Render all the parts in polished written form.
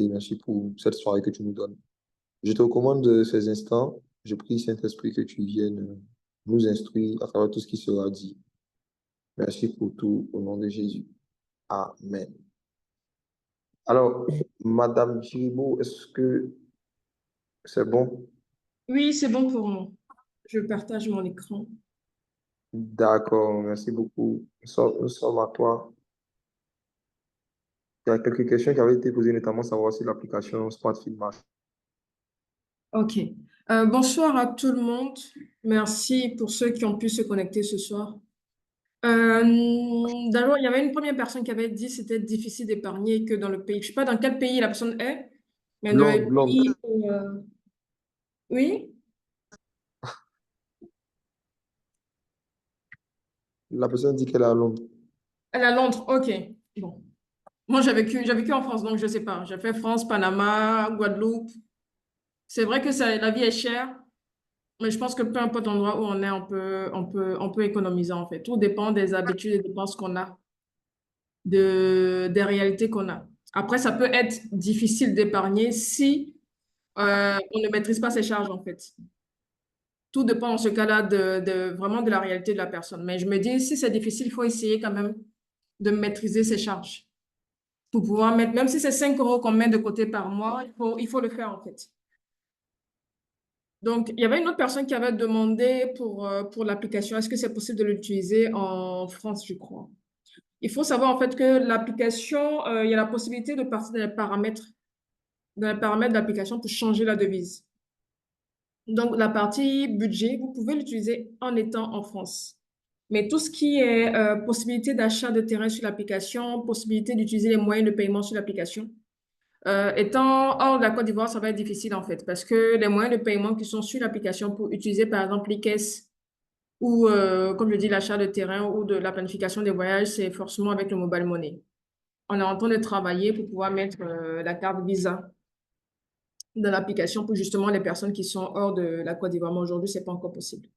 Merci pour cette soirée que tu nous donnes. Je te recommande ces instants. Je prie, Saint-Esprit, que tu viennes nous instruire à travers tout ce qui sera dit. Merci pour tout, au nom de Jésus. Amen. Alors, Madame Giribo, est-ce que c'est bon? Oui, c'est bon pour moi. Je partage mon écran. D'accord, merci beaucoup. Nous sommes à toi. Il y a quelques questions qui avaient été posées, notamment savoir si l'application SmartFit marche. OK. Bonsoir à tout le monde. Merci pour ceux qui ont pu se connecter ce soir. D'abord, il y avait une première personne qui avait dit que c'était difficile d'épargner que dans le pays. Je ne sais pas dans quel pays la personne est, mais dans le Londres. pays oui, La personne dit qu'elle est à Londres. elle est à Londres. OK. Bon. Moi, j'ai vécu en France, donc je ne sais pas. J'ai fait France, Panama, Guadeloupe. C'est vrai que la vie est chère. Mais je pense que peu importe l'endroit où on est, on peut économiser en fait. Tout dépend des habitudes et des dépenses qu'on a, des réalités qu'on a. Après, ça peut être difficile d'épargner si on ne maîtrise pas ses charges en fait. Tout dépend dans ce cas-là vraiment de la réalité de la personne. Mais je me dis, si c'est difficile, il faut essayer quand même de maîtriser ses charges pour pouvoir mettre, même si c'est 5 euros qu'on met de côté par mois, il faut le faire en fait. Donc, il y avait une autre personne qui avait demandé pour l'application, est-ce que c'est possible de l'utiliser en France, je crois. Il faut savoir en fait que l'application, il y a la possibilité de partir dans les paramètres de l'application pour changer la devise. Donc, la partie budget, vous pouvez l'utiliser en étant en France. Mais tout ce qui est possibilité d'achat de terrain sur l'application, possibilité d'utiliser les moyens de paiement sur l'application, étant hors de la Côte d'Ivoire, ça va être difficile en fait, parce que les moyens de paiement qui sont sur l'application pour utiliser par exemple les caisses ou, comme je dis, l'achat de terrain ou de la planification des voyages, c'est forcément avec le mobile money. On est en train de travailler pour pouvoir mettre la carte Visa dans l'application pour justement les personnes qui sont hors de la Côte d'Ivoire. Mais aujourd'hui, c'est pas encore possible.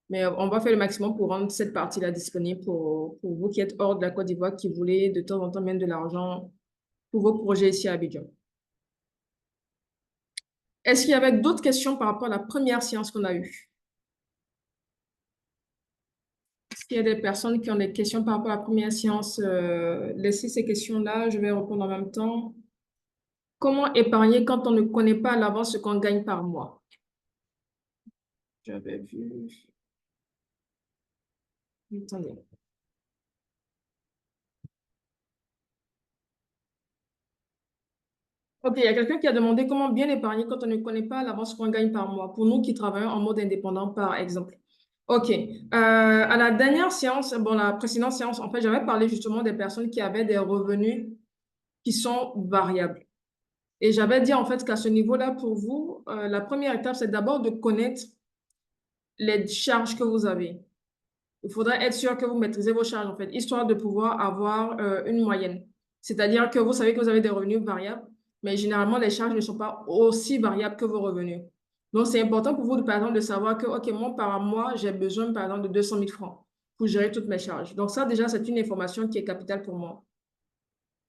Mais on va faire le maximum pour rendre cette partie-là disponible pour vous qui êtes hors de la Côte d'Ivoire, qui voulez de temps en temps mettre de l'argent pour vos projets ici à Abidjan. Est-ce qu'il y avait d'autres questions par rapport à la première séance qu'on a eue? Est-ce qu'il y a des personnes qui ont des questions par rapport à la première séance? Laissez ces questions-là, je vais répondre en même temps. Comment épargner quand on ne connaît pas à l'avance ce qu'on gagne par mois? J'avais vu. Attendez. OK, il y a quelqu'un qui a demandé comment bien épargner quand on ne connaît pas à l'avance ce qu'on gagne par mois. Pour nous qui travaillons en mode indépendant, par exemple. OK. À la dernière séance, bon, la précédente séance, en fait, j'avais parlé justement des personnes qui avaient des revenus qui sont variables. Et j'avais dit en fait qu'à ce niveau-là, pour vous, la première étape, c'est d'abord de connaître les charges que vous avez. Il faudrait être sûr que vous maîtrisez vos charges, en fait, histoire de pouvoir avoir une moyenne. C'est-à-dire que vous savez que vous avez des revenus variables, mais généralement, les charges ne sont pas aussi variables que vos revenus. Donc, c'est important pour vous, par exemple, de savoir que, OK, moi, par mois, j'ai besoin, par exemple, de 200 000 francs pour gérer toutes mes charges. Donc, ça, déjà, c'est une information qui est capitale pour moi.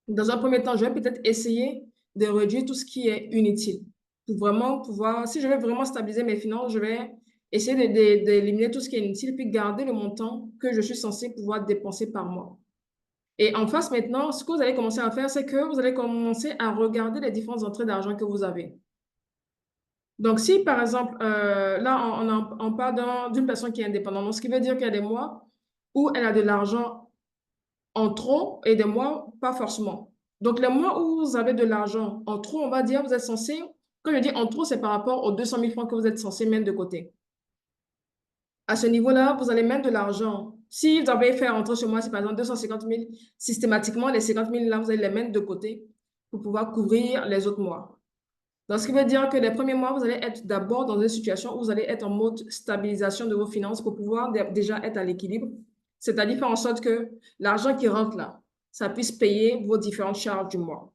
Dans un premier temps, je vais peut-être essayer de réduire tout ce qui est inutile pour vraiment pouvoir, si je veux vraiment stabiliser mes finances, je vais essayer d'éliminer tout ce qui est inutile puis garder le montant que je suis censé pouvoir dépenser par mois. Et en face, maintenant, ce que vous allez commencer à faire, c'est que vous allez commencer à regarder les différentes entrées d'argent que vous avez. Donc, si par exemple, là, on parle d'une personne qui est indépendante, donc ce qui veut dire qu'il y a des mois où elle a de l'argent en trop et des mois pas forcément. Donc, les mois où vous avez de l'argent en trop, on va dire, vous êtes censé, quand je dis en trop, c'est par rapport aux 200 000 francs que vous êtes censé mettre de côté. À ce niveau-là, vous allez mettre de l'argent. Si vous avez fait rentrer chez moi, c'est par exemple 250 000, systématiquement, les 50 000 là, vous allez les mettre de côté pour pouvoir couvrir les autres mois. Donc, ce qui veut dire que les premiers mois, vous allez être d'abord dans une situation où vous allez être en mode stabilisation de vos finances pour pouvoir déjà être à l'équilibre. C'est-à-dire faire en sorte que l'argent qui rentre là, ça puisse payer vos différentes charges du mois.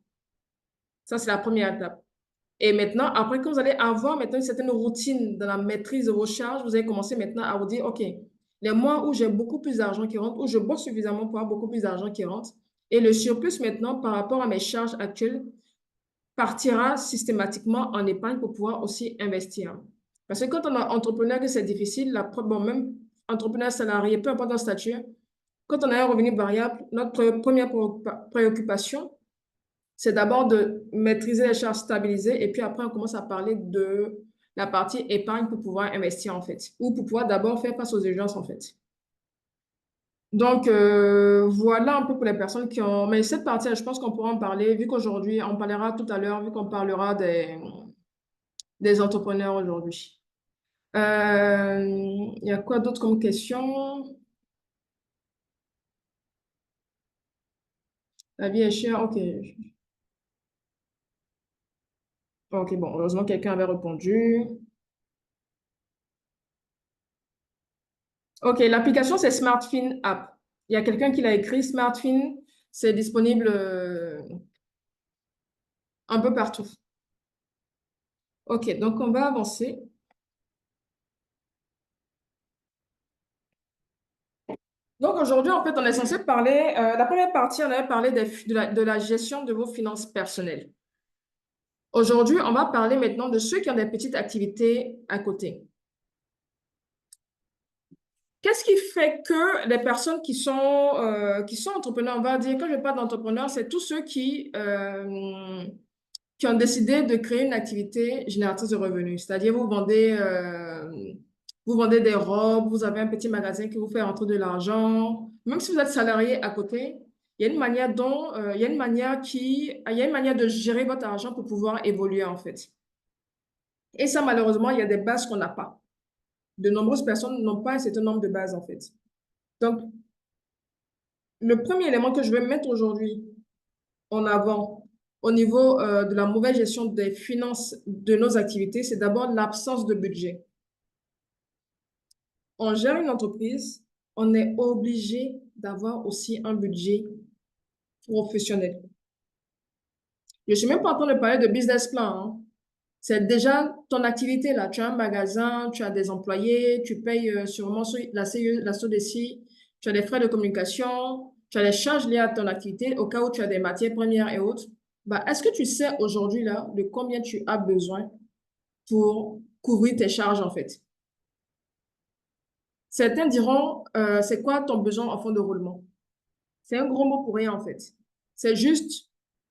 Ça, c'est la première étape. Et maintenant, après que vous allez avoir maintenant une certaine routine dans la maîtrise de vos charges, vous allez commencer maintenant à vous dire, OK, les mois où j'ai beaucoup plus d'argent qui rentre, où je bosse suffisamment pour avoir beaucoup plus d'argent qui rentre, et le surplus maintenant par rapport à mes charges actuelles, partira systématiquement en épargne pour pouvoir aussi investir. Parce que quand on est entrepreneur, que c'est difficile, bon, même entrepreneur salarié, peu importe notre statut, quand on a un revenu variable, notre première préoccupation, c'est d'abord de maîtriser les charges stabilisées et puis après, on commence à parler de la partie épargne pour pouvoir investir en fait, ou pour pouvoir d'abord faire face aux urgences en fait. Donc, voilà un peu pour les personnes qui ont... Mais cette partie, je pense qu'on pourra en parler, vu qu'aujourd'hui, on parlera tout à l'heure, vu qu'on parlera des entrepreneurs aujourd'hui. Il y a quoi d'autre comme question? La vie est chère, ok. Ok, bon, heureusement, quelqu'un avait répondu. Ok, l'application, c'est SmartFin App. Il y a quelqu'un qui l'a écrit, SmartFin, c'est disponible un peu partout. Ok, donc on va avancer. Donc aujourd'hui, en fait, on est censé parler, la première partie, on avait parlé de la gestion de vos finances personnelles. Aujourd'hui, on va parler maintenant de ceux qui ont des petites activités à côté. Qu'est-ce qui fait que les personnes qui sont entrepreneurs, on va dire, quand je parle d'entrepreneurs, c'est tous ceux qui ont décidé de créer une activité génératrice de revenus. C'est-à-dire, vous vendez des robes, vous avez un petit magasin qui vous fait rentrer de l'argent. Même si vous êtes salarié à côté, il y a une manière il y a une manière il y a une manière de gérer votre argent pour pouvoir évoluer, en fait. Et ça, malheureusement, il y a des bases qu'on n'a pas. De nombreuses personnes n'ont pas un certain nombre de bases, en fait. Donc, le premier élément que je vais mettre aujourd'hui en avant au niveau de la mauvaise gestion des finances de nos activités, c'est d'abord l'absence de budget. On gère une entreprise, on est obligé d'avoir aussi un budget professionnel. Je ne suis même pas en train de parler de business plan, hein. C'est déjà ton activité là. Tu as un magasin, tu as des employés, tu payes sûrement la CE, la SODECI, tu as des frais de communication, tu as les charges liées à ton activité au cas où tu as des matières premières et autres. Bah, est-ce que tu sais aujourd'hui là de combien tu as besoin pour couvrir tes charges en fait? Certains diront, c'est quoi ton besoin en fonds de roulement? C'est un gros mot pour rien en fait. C'est juste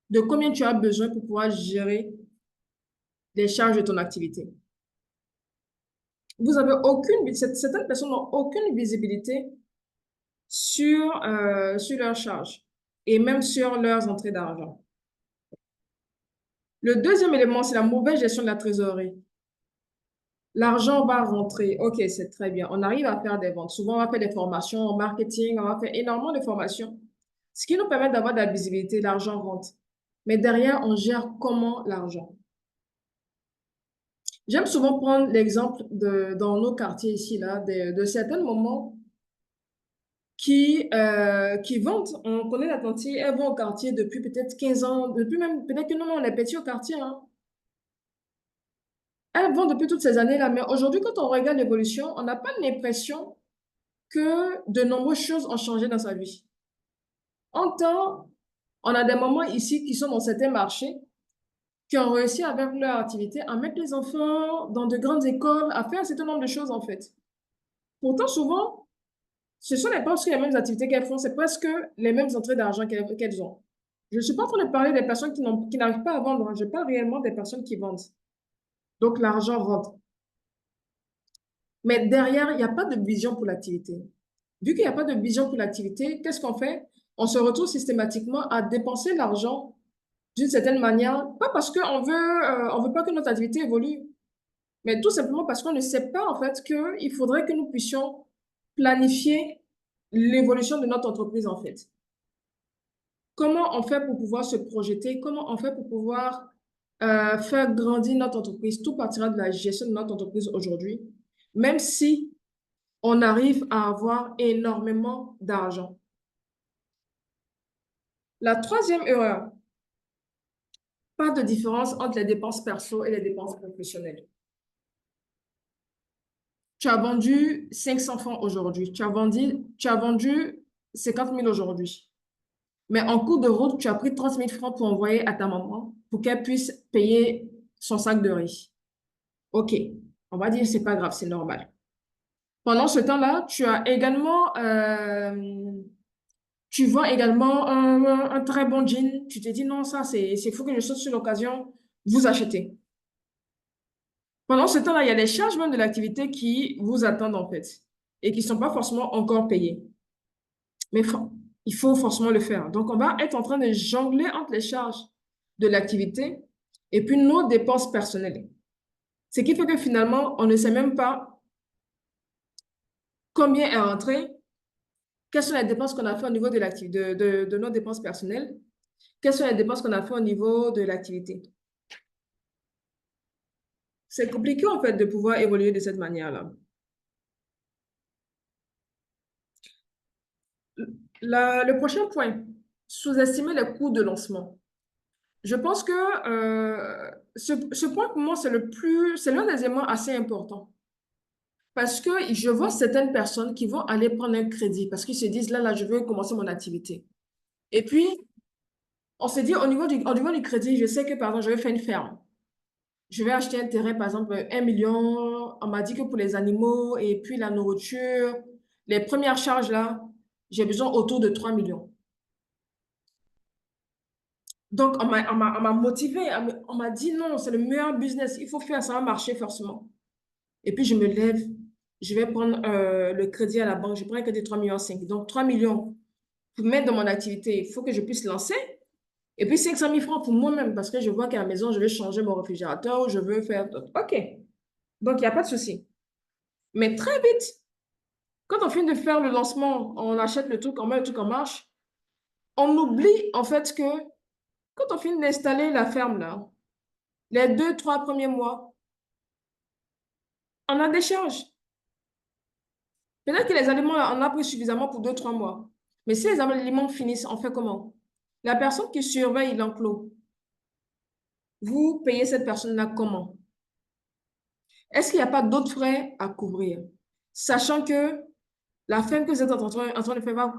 de combien tu as besoin pour pouvoir gérer les charges de ton activité. Vous avez certaines personnes n'ont aucune visibilité sur leurs charges et même sur leurs entrées d'argent. Le deuxième élément, c'est la mauvaise gestion de la trésorerie. L'argent va rentrer. OK, c'est très bien. On arrive à faire des ventes. Souvent, on va faire des formations en marketing, on va faire énormément de formations, ce qui nous permet d'avoir de la visibilité. L'argent rentre. Mais derrière, on gère comment l'argent. J'aime souvent prendre l'exemple dans nos quartiers ici, là, de certains moments qui vendent. On connaît la tante, elles vont au quartier depuis peut-être 15 ans, depuis même, peut-être que nous, on est petits au quartier, hein. Elles vont depuis toutes ces années-là, mais aujourd'hui, quand on regarde l'évolution, on n'a pas l'impression que de nombreuses choses ont changé dans sa vie. En temps, on a des mamans ici qui sont dans certains marchés, qui ont réussi avec leur activité à mettre les enfants dans de grandes écoles, à faire un certain nombre de choses, en fait. Pourtant, souvent, ce sont les presque les mêmes activités qu'elles font, c'est presque les mêmes entrées d'argent qu'elles ont. Je ne suis pas en train de parler des personnes qui n'arrivent pas à vendre, hein. Je parle réellement des personnes qui vendent. Donc, l'argent rentre. Mais derrière, il n'y a pas de vision pour l'activité. Vu qu'il n'y a pas de vision pour l'activité, qu'est-ce qu'on fait? On se retrouve systématiquement à dépenser l'argent d'une certaine manière, pas parce on veut pas que notre activité évolue, mais tout simplement parce qu'on ne sait pas en fait qu'il faudrait que nous puissions planifier l'évolution de notre entreprise en fait. Comment on fait pour pouvoir se projeter? Comment on fait pour pouvoir faire grandir notre entreprise? Tout partira de la gestion de notre entreprise aujourd'hui, même si on arrive à avoir énormément d'argent. La troisième erreur, pas de différence entre les dépenses perso et les dépenses professionnelles. Tu as vendu 500 francs aujourd'hui. Tu as vendu 50 000 aujourd'hui. Mais en cours de route, tu as pris 30 000 francs pour envoyer à ta maman pour qu'elle puisse payer son sac de riz. OK, on va dire c'est pas grave, c'est normal. Pendant ce temps-là, tu vends également un très bon jean. Tu te dis non, ça, c'est fou que je saute sur l'occasion. Vous achetez. Pendant ce temps-là, il y a les charges même de l'activité qui vous attendent en fait et qui ne sont pas forcément encore payées. Mais il faut forcément le faire. Donc, on va être en train de jongler entre les charges de l'activité et puis nos dépenses personnelles. Ce qui fait que finalement, on ne sait même pas combien est rentré, quelles sont les dépenses qu'on a fait au niveau de nos dépenses personnelles, quelles sont les dépenses qu'on a fait au niveau de l'activité. C'est compliqué en fait de pouvoir évoluer de cette manière-là. Le prochain point, sous-estimer les coûts de lancement. Je pense que ce point pour moi, c'est l'un des éléments assez importants. Parce que je vois certaines personnes qui vont aller prendre un crédit parce qu'ils se disent, là, je veux commencer mon activité. Et puis, on se dit, au niveau du crédit, je sais que, par exemple, je vais faire une ferme. Je vais acheter un terrain, par exemple, 1 million. On m'a dit que pour les animaux et puis la nourriture, les premières charges, là, j'ai besoin autour de 3 millions. Donc, on m'a motivé, on m'a dit non, c'est le meilleur business, il faut faire, ça va marcher forcément. Et puis, je me lève, je vais prendre le crédit à la banque, je prends un crédit de 3,5 millions. Donc, 3 millions pour mettre dans mon activité, il faut que je puisse lancer. Et puis, 500 000 francs pour moi-même, parce que je vois qu'à la maison, je vais changer mon réfrigérateur, je veux faire... OK. Donc, il n'y a pas de souci. Mais très vite, quand on finit de faire le lancement, on achète le truc, on met le truc en marche, on oublie en fait que quand on finit d'installer la ferme, là, les 2, 3 premiers mois, on a des charges. Peut-être que les aliments, là, on a pris suffisamment pour 2, 3 mois. Mais si les aliments finissent, on fait comment? La personne qui surveille l'enclos, vous payez cette personne-là comment? Est-ce qu'il n'y a pas d'autres frais à couvrir? Sachant que la ferme que vous êtes en train de faire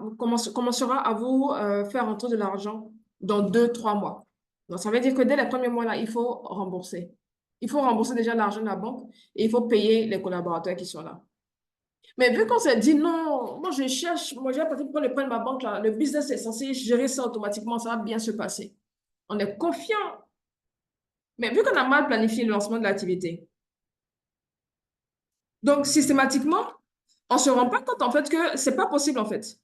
commencera à vous faire entrer de l'argent dans 2, 3 mois. Donc, ça veut dire que dès les premiers mois-là, il faut rembourser. Il faut rembourser déjà l'argent de la banque et il faut payer les collaborateurs qui sont là. Mais vu qu'on s'est dit non, moi je cherche, moi j'ai parti pour le prendre ma banque là, le business est censé gérer ça automatiquement, ça va bien se passer. On est confiant. Mais vu qu'on a mal planifié le lancement de l'activité, donc systématiquement, on ne se rend pas compte en fait que c'est pas possible en fait.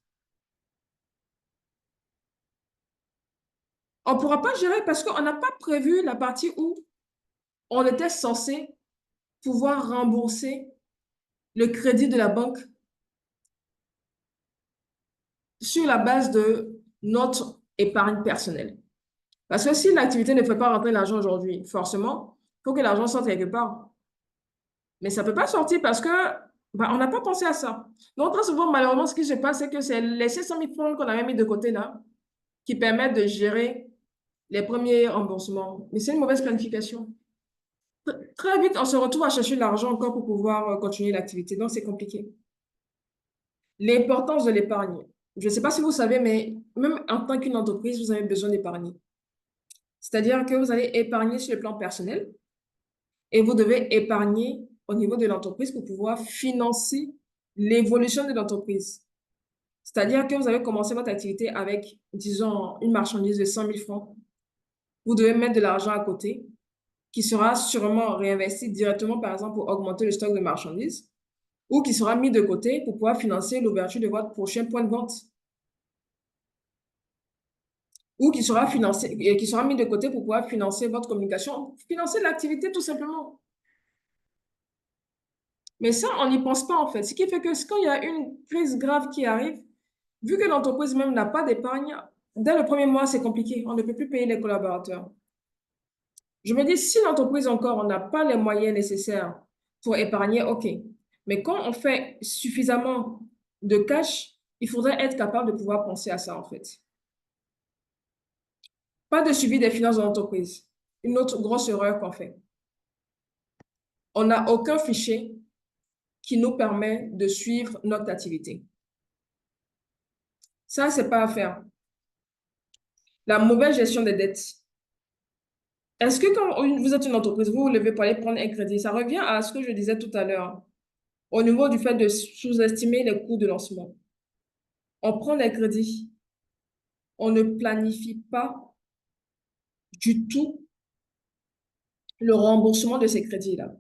On ne pourra pas gérer parce qu'on n'a pas prévu la partie où on était censé pouvoir rembourser le crédit de la banque sur la base de notre épargne personnelle. Parce que si l'activité ne fait pas rentrer l'argent aujourd'hui, forcément, il faut que l'argent sorte quelque part. Mais ça ne peut pas sortir parce que on n'a pas pensé à ça. Donc, très souvent, malheureusement, ce qui se passe, c'est que c'est les 600 000 francs qu'on avait mis de côté là qui permettent de gérer les premiers remboursements. Mais c'est une mauvaise planification. Très vite, on se retrouve à chercher l'argent encore pour pouvoir continuer l'activité. Donc, c'est compliqué. L'importance de l'épargne. Je ne sais pas si vous savez, mais même en tant qu'une entreprise, vous avez besoin d'épargner. C'est-à-dire que vous allez épargner sur le plan personnel et vous devez épargner au niveau de l'entreprise pour pouvoir financer l'évolution de l'entreprise. C'est-à-dire que vous avez commencé votre activité avec, disons, une marchandise de 100 000 francs. Vous devez mettre de l'argent à côté qui sera sûrement réinvesti directement, par exemple, pour augmenter le stock de marchandises ou qui sera mis de côté pour pouvoir financer l'ouverture de votre prochain point de vente ou qui sera financé, qui sera mis de côté pour pouvoir financer votre communication, financer l'activité tout simplement. Mais ça, on n'y pense pas en fait. Ce qui fait que quand il y a une crise grave qui arrive, vu que l'entreprise même n'a pas d'épargne, dès le premier mois, c'est compliqué. On ne peut plus payer les collaborateurs. Je me dis, si l'entreprise encore, on n'a pas les moyens nécessaires pour épargner, OK. Mais quand on fait suffisamment de cash, il faudrait être capable de pouvoir penser à ça en fait. Pas de suivi des finances de l'entreprise. Une autre grosse erreur qu'on fait. On n'a aucun fichier qui nous permet de suivre notre activité. Ça, c'est pas à faire. La mauvaise gestion des dettes. Est-ce que quand vous êtes une entreprise, vous vous levez pour aller prendre un crédit, ça revient à ce que je disais tout à l'heure, au niveau du fait de sous-estimer les coûts de lancement. On prend des crédits, on ne planifie pas du tout le remboursement de ces crédits-là.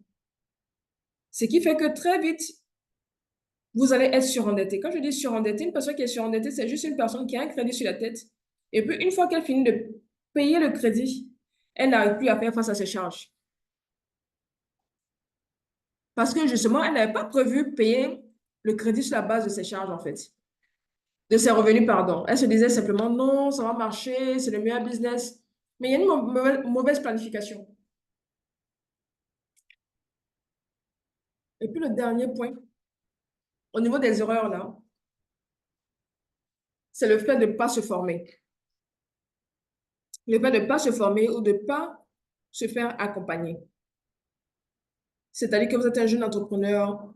Ce qui fait que très vite, vous allez être surendetté. Quand je dis surendetté, une personne qui est surendettée, c'est juste une personne qui a un crédit sur la tête. Et puis, une fois qu'elle finit de payer le crédit, elle n'arrive plus à faire face à ses charges. Parce que justement, elle n'avait pas prévu payer le crédit sur la base de ses charges, en fait. De ses revenus, pardon. Elle se disait simplement, non, ça va marcher, c'est le meilleur business. Mais il y a une mauvaise planification. Et puis le dernier point, au niveau des erreurs, là, c'est le fait de ne pas se former. Le fait de ne pas se former ou de ne pas se faire accompagner. C'est-à-dire que vous êtes un jeune entrepreneur,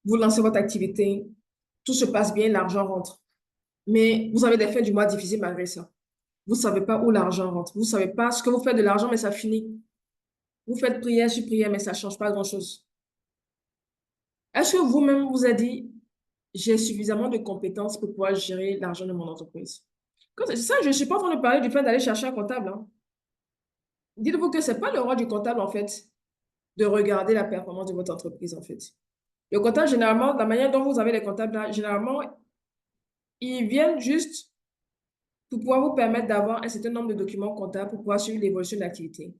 vous lancez votre activité, tout se passe bien, l'argent rentre. Mais vous avez des fins du mois difficiles malgré ça. Vous ne savez pas où l'argent rentre. Vous ne savez pas ce que vous faites de l'argent, mais ça finit. Vous faites prière sur prière, mais ça ne change pas grand-chose. Est-ce que vous-même vous avez dit, j'ai suffisamment de compétences pour pouvoir gérer l'argent de mon entreprise? Ça, je ne suis pas en train de parler du fait d'aller chercher un comptable, hein. Dites-vous que ce n'est pas le rôle du comptable, en fait, de regarder la performance de votre entreprise, en fait. Le comptable, généralement, la manière dont vous avez les comptables, là, généralement, ils viennent juste pour pouvoir vous permettre d'avoir un certain nombre de documents comptables pour pouvoir suivre l'évolution de l'activité.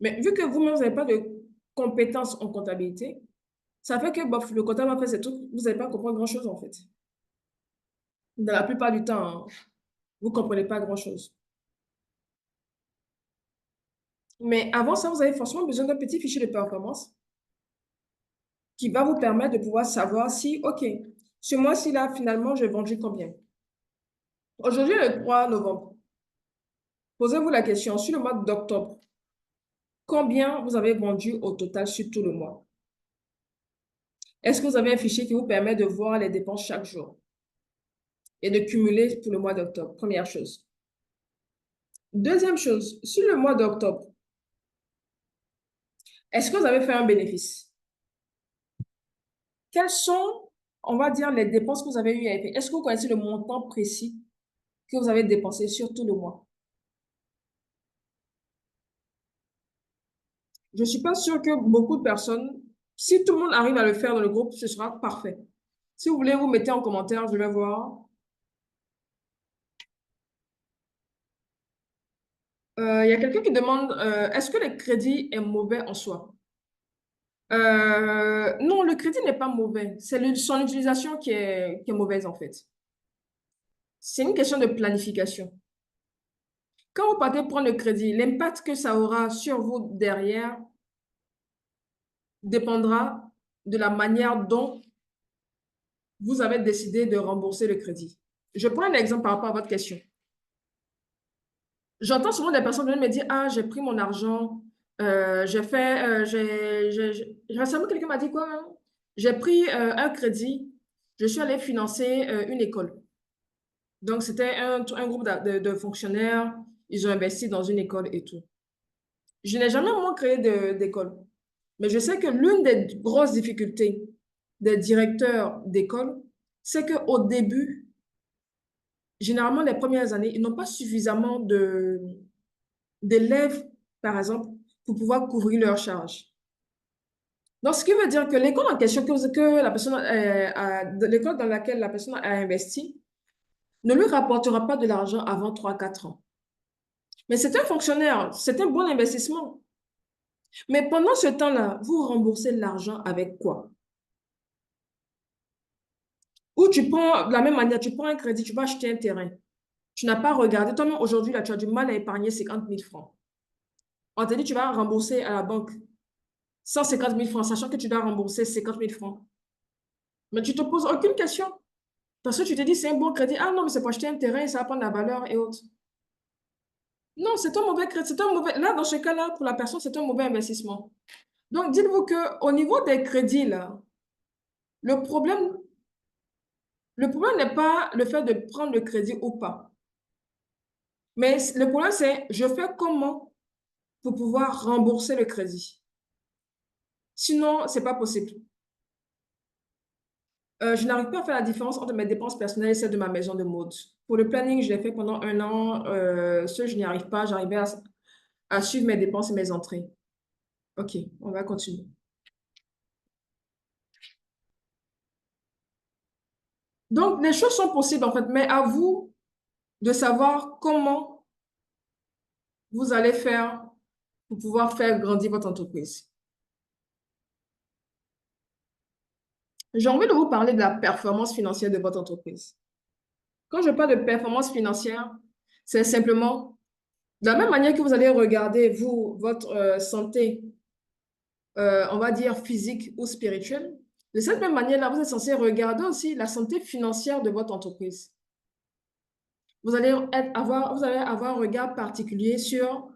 Mais vu que vous-même, vous n'avez pas de compétences en comptabilité, ça fait que bof, le comptable a fait ses trucs, vous n'allez pas comprendre grand-chose, en fait. Dans la plupart du temps, hein, vous ne comprenez pas grand-chose. Mais avant ça, vous avez forcément besoin d'un petit fichier de performance qui va vous permettre de pouvoir savoir si, OK, ce mois-ci, là, finalement, j'ai vendu combien? Aujourd'hui, le 3 novembre, posez-vous la question, sur le mois d'octobre, combien vous avez vendu au total sur tout le mois? Est-ce que vous avez un fichier qui vous permet de voir les dépenses chaque jour et de cumuler pour le mois d'octobre? Première chose. Deuxième chose, sur le mois d'octobre, est-ce que vous avez fait un bénéfice? Quelles sont, on va dire, les dépenses que vous avez eues à effectuer? Est-ce que vous connaissez le montant précis que vous avez dépensé sur tout le mois? Je ne suis pas sûre que beaucoup de personnes, si tout le monde arrive à le faire dans le groupe, ce sera parfait. Si vous voulez, vous mettez en commentaire, je vais voir. Il y a quelqu'un qui demande, est-ce que le crédit est mauvais en soi? Non, le crédit n'est pas mauvais. C'est son utilisation qui est mauvaise, en fait. C'est une question de planification. Quand vous partez prendre le crédit, l'impact que ça aura sur vous derrière dépendra de la manière dont vous avez décidé de rembourser le crédit. Je prends un exemple par rapport à votre question. J'entends souvent des personnes venir me dire, ah, j'ai pris mon argent, j'ai fait, récemment, quelqu'un m'a dit quoi, hein? J'ai pris un crédit, je suis allée financer une école. Donc, c'était un groupe de fonctionnaires, ils ont investi dans une école et tout. Je n'ai jamais moi créé d'école, mais je sais que l'une des grosses difficultés des directeurs d'école, c'est qu'au début, généralement, les premières années, ils n'ont pas suffisamment d'élèves, par exemple, pour pouvoir couvrir leurs charges. Donc, ce qui veut dire que l'école en question que la personne l'école dans laquelle la personne a investi ne lui rapportera pas de l'argent avant 3 4 ans. Mais c'est un fonctionnaire, c'est un bon investissement. Mais pendant ce temps-là, vous remboursez l'argent avec quoi? Ou tu prends, de la même manière, tu prends un crédit, tu vas acheter un terrain. Tu n'as pas regardé. Toi-même, aujourd'hui, là, tu as du mal à épargner 50 000 francs. On te dit, tu vas rembourser à la banque 150 000 francs, sachant que tu dois rembourser 50 000 francs. Mais tu ne te poses aucune question. Parce que tu te dis, c'est un bon crédit. Ah non, mais c'est pour acheter un terrain, ça va prendre la valeur et autres. Non, c'est un mauvais crédit. Là, dans ce cas-là, pour la personne, c'est un mauvais investissement. Donc, dites-vous qu'au niveau des crédits, là, le problème, le problème n'est pas le fait de prendre le crédit ou pas. Mais le problème, c'est je fais comment pour pouvoir rembourser le crédit. Sinon, c'est pas possible. Je n'arrive pas à faire la différence entre mes dépenses personnelles et celles de ma maison de mode. Pour le planning, je l'ai fait pendant un an. Je n'y arrive pas. J'arrivais à suivre mes dépenses et mes entrées. OK, on va continuer. Donc, les choses sont possibles en fait, mais à vous de savoir comment vous allez faire pour pouvoir faire grandir votre entreprise. J'ai envie de vous parler de la performance financière de votre entreprise. Quand je parle de performance financière, c'est simplement de la même manière que vous allez regarder, vous, votre santé, on va dire physique ou spirituelle. De cette même manière-là, vous êtes censé regarder aussi la santé financière de votre entreprise. Vous allez avoir un regard particulier sur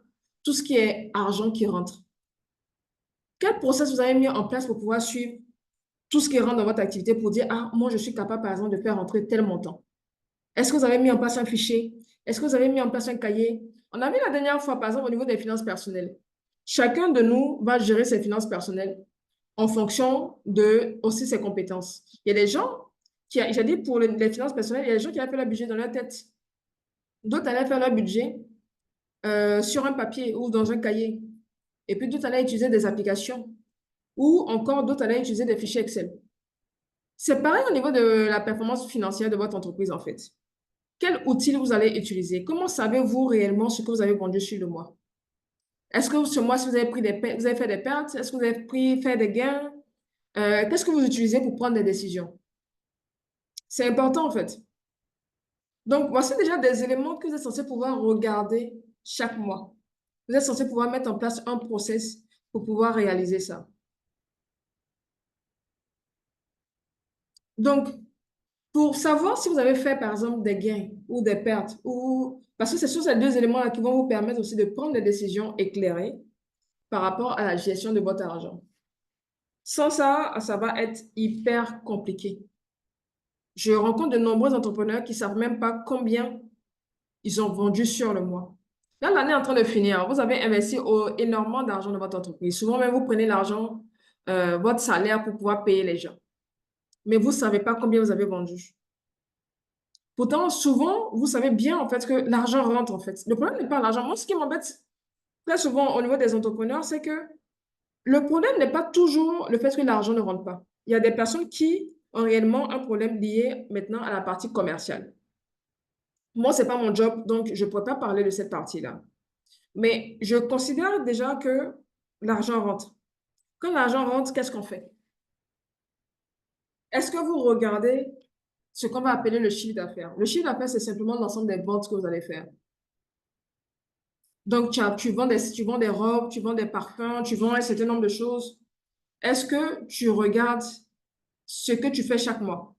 tout ce qui est argent qui rentre. Quel process vous avez mis en place pour pouvoir suivre tout ce qui rentre dans votre activité pour dire, ah, moi, je suis capable, par exemple, de faire rentrer tel montant. Est-ce que vous avez mis en place un fichier? Est-ce que vous avez mis en place un cahier? On a vu la dernière fois, par exemple, au niveau des finances personnelles. Chacun de nous va gérer ses finances personnelles en fonction de aussi ses compétences. Il y a des gens j'ai dit pour les finances personnelles, il y a des gens qui avaient fait leur budget dans leur tête. D'autres allaient faire leur budget sur un papier ou dans un cahier. Et puis d'autres allaient utiliser des applications. Ou encore d'autres allaient utiliser des fichiers Excel. C'est pareil au niveau de la performance financière de votre entreprise, en fait. Quel outil vous allez utiliser? Comment savez-vous réellement ce que vous avez vendu sur le mois? Est-ce que ce mois-ci, vous avez vous avez fait des pertes? Est-ce que vous avez fait des gains? Qu'est-ce que vous utilisez pour prendre des décisions? C'est important, en fait. Donc, voici déjà des éléments que vous êtes censé pouvoir regarder chaque mois. Vous êtes censé pouvoir mettre en place un process pour pouvoir réaliser ça. Donc, pour savoir si vous avez fait, par exemple, des gains ou des pertes, ou parce que c'est sur ces deux éléments-là qui vont vous permettre aussi de prendre des décisions éclairées par rapport à la gestion de votre argent. Sans ça, ça va être hyper compliqué. Je rencontre de nombreux entrepreneurs qui ne savent même pas combien ils ont vendu sur le mois. Là, l'année est en train de finir. Vous avez investi énormément d'argent dans votre entreprise. Souvent même, vous prenez l'argent, votre salaire pour pouvoir payer les gens. Mais vous ne savez pas combien vous avez vendu. Pourtant, souvent, vous savez bien en fait que l'argent rentre en fait. Le problème n'est pas l'argent. Moi, ce qui m'embête très souvent au niveau des entrepreneurs, c'est que le problème n'est pas toujours le fait que l'argent ne rentre pas. Il y a des personnes qui ont réellement un problème lié maintenant à la partie commerciale. Moi, ce n'est pas mon job, donc je ne pourrais pas parler de cette partie-là. Mais je considère déjà que l'argent rentre. Quand l'argent rentre, qu'est-ce qu'on fait? Est-ce que vous regardez ce qu'on va appeler le chiffre d'affaires? Le chiffre d'affaires, c'est simplement l'ensemble des ventes que vous allez faire. Donc, tu vends des robes, tu vends des parfums, tu vends un certain nombre de choses. Est-ce que tu regardes ce que tu fais chaque mois?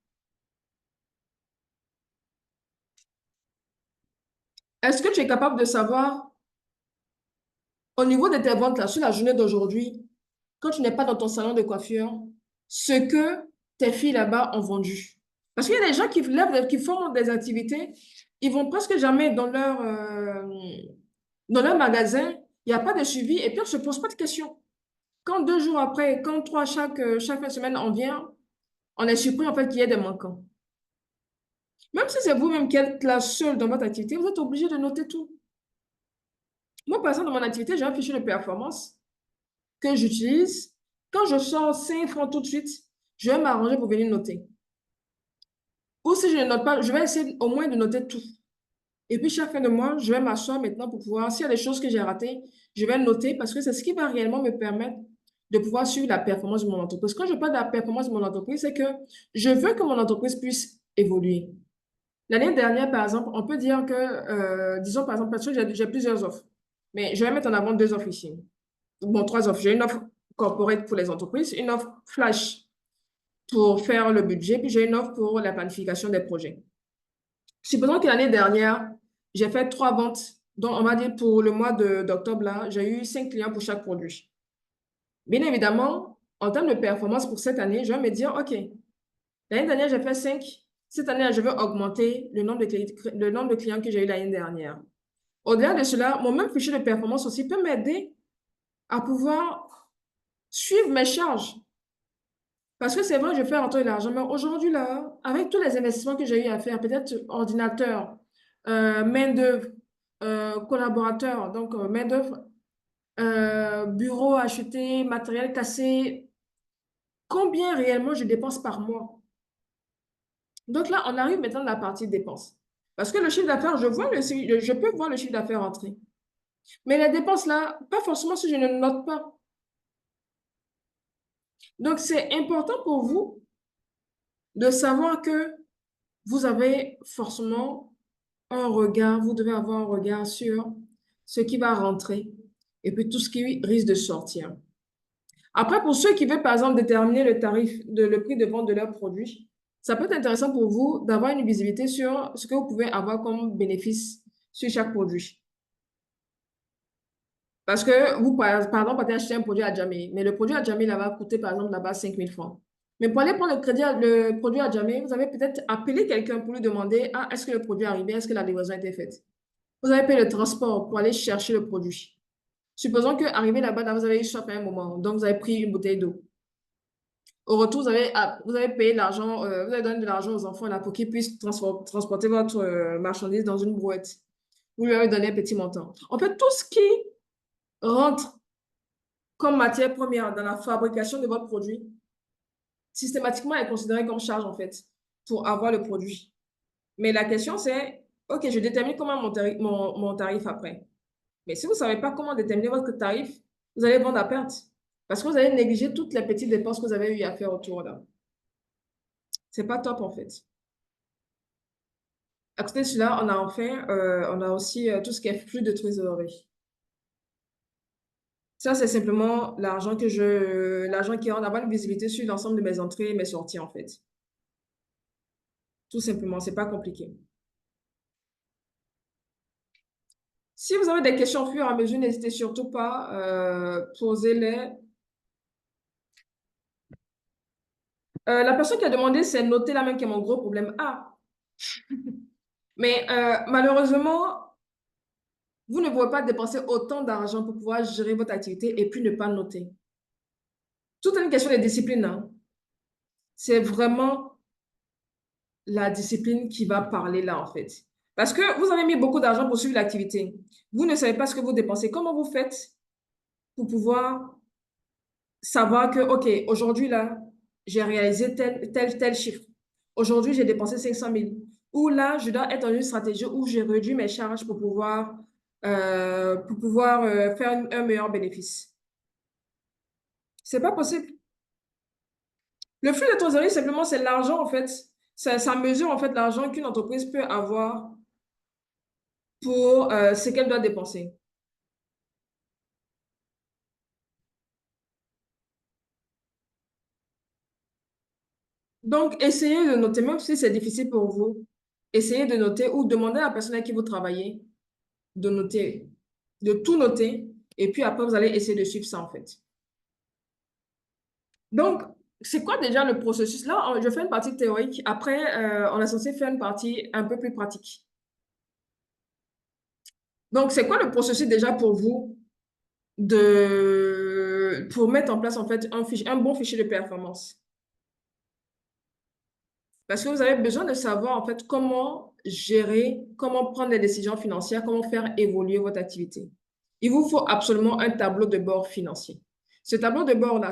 Est-ce que tu es capable de savoir, au niveau de tes ventes, là, sur la journée d'aujourd'hui, quand tu n'es pas dans ton salon de coiffure, ce que tes filles là-bas ont vendu? Parce qu'il y a des gens qui font des activités, ils vont presque jamais dans leur magasin, il n'y a pas de suivi et puis on ne se pose pas de questions. Quand 2 jours après, quand trois, chaque fin de semaine on vient, on est surpris en fait qu'il y ait des manquants. Même si c'est vous-même qui êtes là seul dans votre activité, vous êtes obligé de noter tout. Moi, par exemple, dans mon activité, j'ai un fichier de performance que j'utilise. Quand je sors 5 francs tout de suite, je vais m'arranger pour venir noter. Ou si je ne note pas, je vais essayer au moins de noter tout. Et puis, chaque fin de mois, je vais m'asseoir maintenant pour pouvoir, s'il y a des choses que j'ai ratées, je vais noter parce que c'est ce qui va réellement me permettre de pouvoir suivre la performance de mon entreprise. Quand je parle de la performance de mon entreprise, c'est que je veux que mon entreprise puisse évoluer. L'année dernière, par exemple, on peut dire que, disons par exemple, parce que j'ai plusieurs offres, mais je vais mettre en avant 2 offres ici. Bon, 3 offres. J'ai une offre corporate pour les entreprises, une offre flash pour faire le budget, puis j'ai une offre pour la planification des projets. Supposons que l'année dernière, j'ai fait 3 ventes. Donc, on va dire pour le mois d'octobre, là, j'ai eu 5 clients pour chaque produit. Bien évidemment, en termes de performance pour cette année, je vais me dire, OK, l'année dernière, j'ai fait 5. Cette année, je veux augmenter le nombre de clients que j'ai eu l'année dernière. Au-delà de cela, mon même fichier de performance aussi peut m'aider à pouvoir suivre mes charges. Parce que c'est vrai, je fais rentrer de l'argent, mais aujourd'hui, là, avec tous les investissements que j'ai eu à faire, peut-être ordinateur, main-d'œuvre, collaborateur, donc main-d'œuvre, bureau acheté, matériel cassé, combien réellement je dépense par mois? Donc là, on arrive maintenant à la partie dépenses. Parce que le chiffre d'affaires, je peux voir le chiffre d'affaires entrer. Mais les dépenses là, pas forcément si je ne note pas. Donc, c'est important pour vous de savoir que vous avez forcément un regard, vous devez avoir un regard sur ce qui va rentrer et puis tout ce qui risque de sortir. Après, pour ceux qui veulent, par exemple, déterminer le prix de vente de leurs produits, ça peut être intéressant pour vous d'avoir une visibilité sur ce que vous pouvez avoir comme bénéfice sur chaque produit. Parce que vous, par exemple, partez acheter un produit à Jamé, mais le produit à Jamé, là, va coûter, par exemple, là-bas 5 000 francs. Mais pour aller prendre le produit à Jamé, vous avez peut-être appelé quelqu'un pour lui demander, ah, est-ce que le produit est arrivé? Est-ce que la livraison a été faite? Vous avez payé le transport pour aller chercher le produit. Supposons qu'arrivé là-bas, vous avez eu soif à un moment, donc vous avez pris une bouteille d'eau. Au retour, vous avez payé l'argent, vous avez donné de l'argent aux enfants là, pour qu'ils puissent transporter votre marchandise dans une brouette. Vous lui avez donné un petit montant. En fait, tout ce qui rentre comme matière première dans la fabrication de votre produit, systématiquement est considéré comme charge, en fait, pour avoir le produit. Mais la question, c'est, OK, je détermine comment mon tarif après. Mais si vous ne savez pas comment déterminer votre tarif, vous allez vendre à perte. Parce que vous allez négliger toutes les petites dépenses que vous avez eu à faire autour là. C'est pas top, en fait. À côté de cela, on a aussi tout ce qui est flux de trésorerie. Ça, c'est simplement l'argent qui rentre, avoir une visibilité sur l'ensemble de mes entrées et mes sorties, en fait. Tout simplement, c'est pas compliqué. Si vous avez des questions au fur et à mesure, n'hésitez surtout pas, posez-les. La personne qui a demandé, c'est noter là même qui est mon gros problème. Ah, mais malheureusement, vous ne pouvez pas dépenser autant d'argent pour pouvoir gérer votre activité et puis ne pas noter. Tout est une question de discipline, hein. C'est vraiment la discipline qui va parler là, en fait. Parce que vous avez mis beaucoup d'argent pour suivre l'activité. Vous ne savez pas ce que vous dépensez. Comment vous faites pour pouvoir savoir que, OK, aujourd'hui, là, j'ai réalisé tel chiffre. Aujourd'hui, j'ai dépensé 500 000. Ou là, je dois être dans une stratégie où j'ai réduit mes charges pour pouvoir faire un meilleur bénéfice. C'est pas possible. Le flux de trésorerie, simplement, c'est l'argent, en fait. Ça mesure, en fait, l'argent qu'une entreprise peut avoir pour ce qu'elle doit dépenser. Donc, essayez de noter, même si c'est difficile pour vous, essayez de noter ou demandez à la personne avec qui vous travaillez de noter, de tout noter, et puis après, vous allez essayer de suivre ça, en fait. Donc, c'est quoi déjà le processus? Là, je fais une partie théorique. Après, on est censé faire une partie un peu plus pratique. Donc, c'est quoi le processus déjà pour vous pour mettre en place, en fait, un bon fichier de performance? Parce que vous avez besoin de savoir, en fait, comment gérer, comment prendre des décisions financières, comment faire évoluer votre activité. Il vous faut absolument un tableau de bord financier. Ce tableau de bord-là,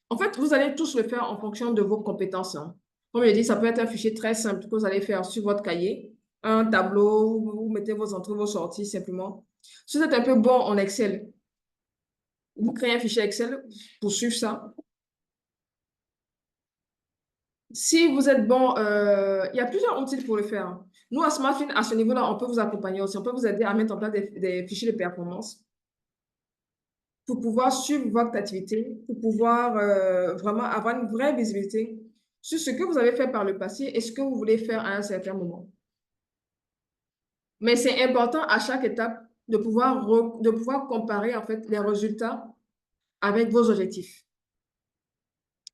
en fait, vous allez tous le faire en fonction de vos compétences, hein. Comme je dis, ça peut être un fichier très simple que vous allez faire sur votre cahier, un tableau où vous mettez vos entrées, vos sorties simplement. Si vous êtes un peu bon en Excel, vous créez un fichier Excel pour suivre ça. Si vous êtes bon, il y a plusieurs outils pour le faire. Nous, à SmartFin, à ce niveau-là, on peut vous accompagner aussi. On peut vous aider à mettre en place des fichiers de performance pour pouvoir suivre votre activité, pour pouvoir vraiment avoir une vraie visibilité sur ce que vous avez fait par le passé et ce que vous voulez faire à un certain moment. Mais c'est important à chaque étape de pouvoir comparer en fait les résultats avec vos objectifs.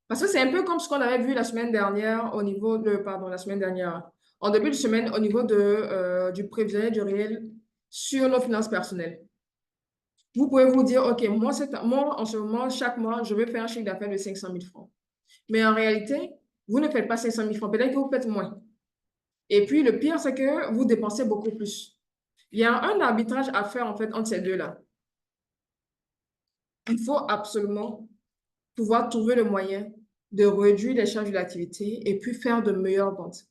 Parce que c'est un peu comme ce qu'on avait vu la semaine dernière la semaine dernière, en début de semaine, au niveau du prévisionnel du réel sur nos finances personnelles. Vous pouvez vous dire, OK, moi, en ce moment, chaque mois, je vais faire un chiffre d'affaires de 500 000 francs. Mais en réalité, vous ne faites pas 500 000 francs. Peut-être que vous faites moins. Et puis, le pire, c'est que vous dépensez beaucoup plus. Il y a un arbitrage à faire, en fait, entre ces deux-là. Il faut absolument pouvoir trouver le moyen de réduire les charges de l'activité et puis faire de meilleures ventes.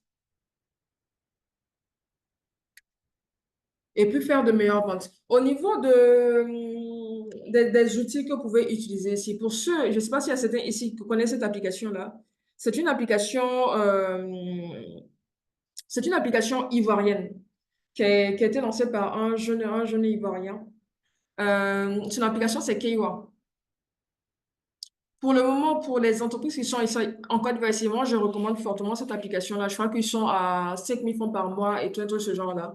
Et puis faire de meilleures ventes. Au niveau des outils que vous pouvez utiliser ici, pour ceux, je ne sais pas s'il y a certains ici qui connaissent cette application-là, c'est une application ivoirienne qui a été lancée par un jeune ivoirien. Son application, c'est Keiwa. Pour le moment, pour les entreprises qui sont ici en Côte d'Ivoire, je recommande fortement cette application-là. Je crois qu'ils sont à 5 000 francs par mois et tout ce genre-là.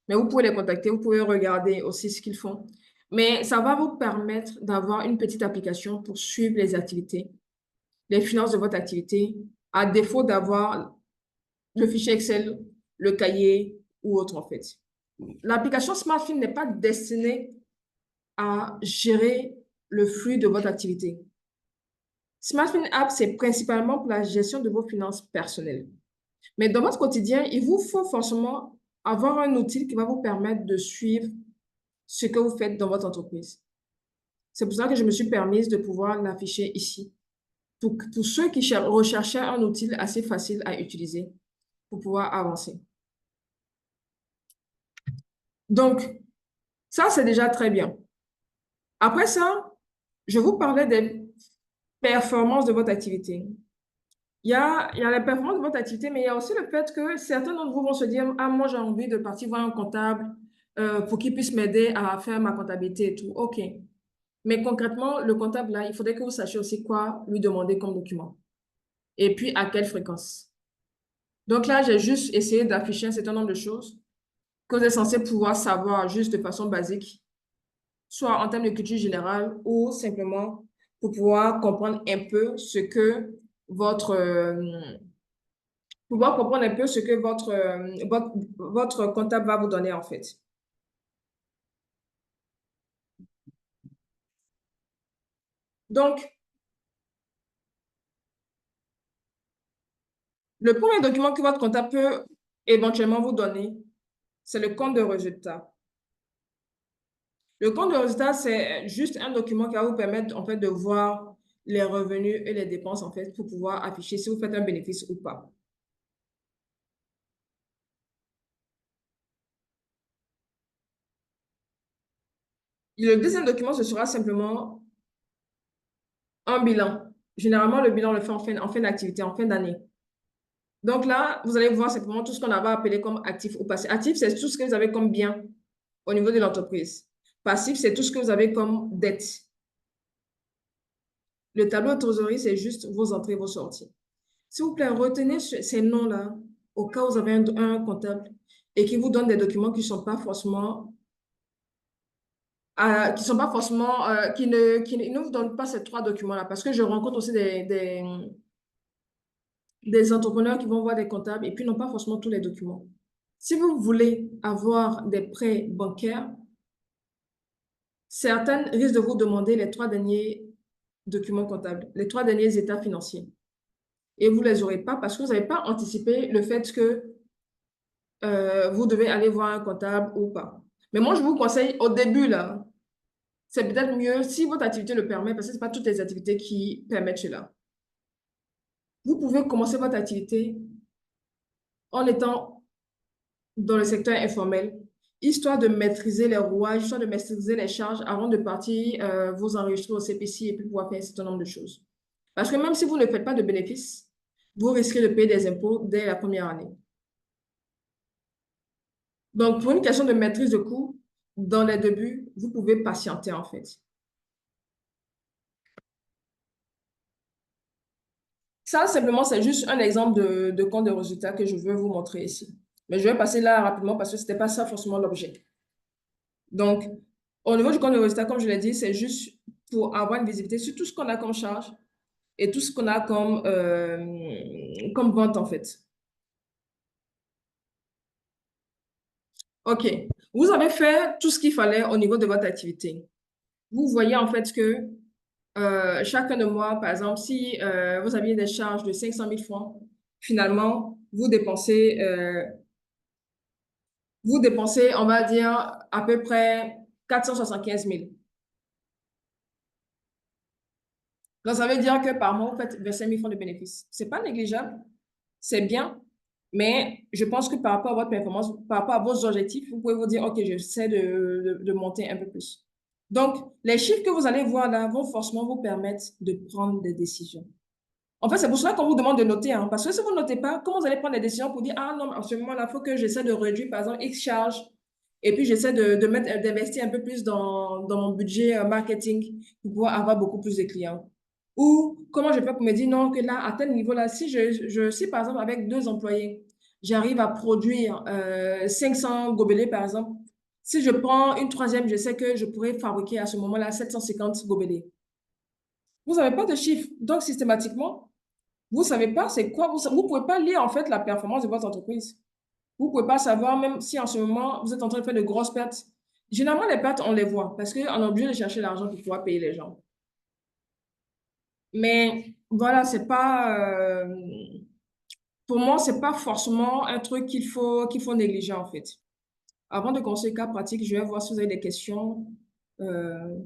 Mais vous pouvez les contacter, vous pouvez regarder aussi ce qu'ils font. Mais ça va vous permettre d'avoir une petite application pour suivre les activités, les finances de votre activité, à défaut d'avoir le fichier Excel, le cahier ou autre en fait. L'application SmartFin n'est pas destinée à gérer le flux de votre activité. SmartFin App, c'est principalement pour la gestion de vos finances personnelles. Mais dans votre quotidien, il vous faut forcément avoir un outil qui va vous permettre de suivre ce que vous faites dans votre entreprise. C'est pour ça que je me suis permise de pouvoir l'afficher ici. Pour ceux qui recherchaient un outil assez facile à utiliser pour pouvoir avancer. Donc, ça, c'est déjà très bien. Après ça, je vous parlais des performances de votre activité. Il y a la performance de votre activité, mais il y a aussi le fait que certains d'entre vous vont se dire, ah, moi, j'ai envie de partir voir un comptable pour qu'il puisse m'aider à faire ma comptabilité et tout. OK. Mais concrètement, le comptable, là, il faudrait que vous sachiez aussi quoi lui demander comme document. Et puis, à quelle fréquence. Donc là, j'ai juste essayé d'afficher un certain nombre de choses que vous êtes censé pouvoir savoir juste de façon basique, soit en termes de culture générale ou simplement pour pouvoir comprendre un peu ce que votre comptable va vous donner en fait. Donc, le premier document que votre comptable peut éventuellement vous donner, c'est le compte de résultat. Le compte de résultat, c'est juste un document qui va vous permettre en fait de voir les revenus et les dépenses en fait pour pouvoir afficher si vous faites un bénéfice ou pas. Et le deuxième document, ce sera simplement un bilan. Généralement, le bilan, on le fait en fin d'activité, en fin d'année. Donc là, vous allez voir simplement tout ce qu'on va appeler comme actif ou passif. Actif, c'est tout ce que vous avez comme bien au niveau de l'entreprise. Passif, c'est tout ce que vous avez comme dette. Le tableau de trésorerie, c'est juste vos entrées et vos sorties. S'il vous plaît, retenez ces noms-là au cas où vous avez un comptable et qui vous donne des documents qui ne sont pas forcément, qui ne vous donnent pas ces trois documents-là. Parce que je rencontre aussi des entrepreneurs qui vont voir des comptables et puis n'ont pas forcément tous les documents. Si vous voulez avoir des prêts bancaires, certaines risquent de vous demander les 3 derniers documents comptables, les 3 derniers états financiers. Et vous ne les aurez pas parce que vous n'avez pas anticipé le fait que vous devez aller voir un comptable ou pas. Mais moi, je vous conseille au début, là, c'est peut-être mieux si votre activité le permet, parce que ce n'est pas toutes les activités qui permettent cela. Vous pouvez commencer votre activité en étant dans le secteur informel, histoire de maîtriser les rouages, histoire de maîtriser les charges avant de partir vous enregistrer au CPC et puis pouvoir faire un certain nombre de choses. Parce que même si vous ne faites pas de bénéfices, vous risquez de payer des impôts dès la première année. Donc, pour une question de maîtrise de coûts, dans les débuts, vous pouvez patienter en fait. Ça, simplement, c'est juste un exemple de compte de résultat que je veux vous montrer ici. Mais je vais passer là rapidement parce que ce n'était pas ça forcément l'objet. Donc, au niveau du compte de résultat, comme je l'ai dit, c'est juste pour avoir une visibilité sur tout ce qu'on a comme charge et tout ce qu'on a comme vente, en fait. OK. Vous avez fait tout ce qu'il fallait au niveau de votre activité. Vous voyez en fait que chacun de mois, par exemple, si vous aviez des charges de 500 000 francs, finalement, vous dépensez, on va dire, à peu près 475 000. Donc, ça veut dire que par mois, vous faites 25 000 francs de bénéfices. C'est pas négligeable, c'est bien, mais je pense que par rapport à votre performance, par rapport à vos objectifs, vous pouvez vous dire, OK, j'essaie de monter un peu plus. Donc, les chiffres que vous allez voir là vont forcément vous permettre de prendre des décisions. En fait, c'est pour cela qu'on vous demande de noter, hein, parce que si vous ne notez pas, comment vous allez prendre des décisions pour dire, ah non, en ce moment-là, il faut que j'essaie de réduire, par exemple, X charges, et puis j'essaie d'investir un peu plus dans mon budget marketing pour pouvoir avoir beaucoup plus de clients. Ou comment je fais pour me dire, non, que là, à tel niveau-là, si par exemple, avec 2 employés, j'arrive à produire 500 gobelets, par exemple, si je prends une troisième, je sais que je pourrais fabriquer à ce moment-là 750 gobelets. Vous n'avez pas de chiffres. Donc, systématiquement, vous ne savez pas c'est quoi, vous ne pouvez pas lire en fait la performance de votre entreprise. Vous ne pouvez pas savoir, même si en ce moment, vous êtes en train de faire de grosses pertes. Généralement, les pertes, on les voit parce qu'on est obligé de chercher l'argent pour pouvoir payer les gens. Mais voilà, c'est pas, pour moi, c'est pas forcément un truc qu'il faut négliger en fait. Avant de commencer le cas pratique, je vais voir si vous avez des questions. Euh,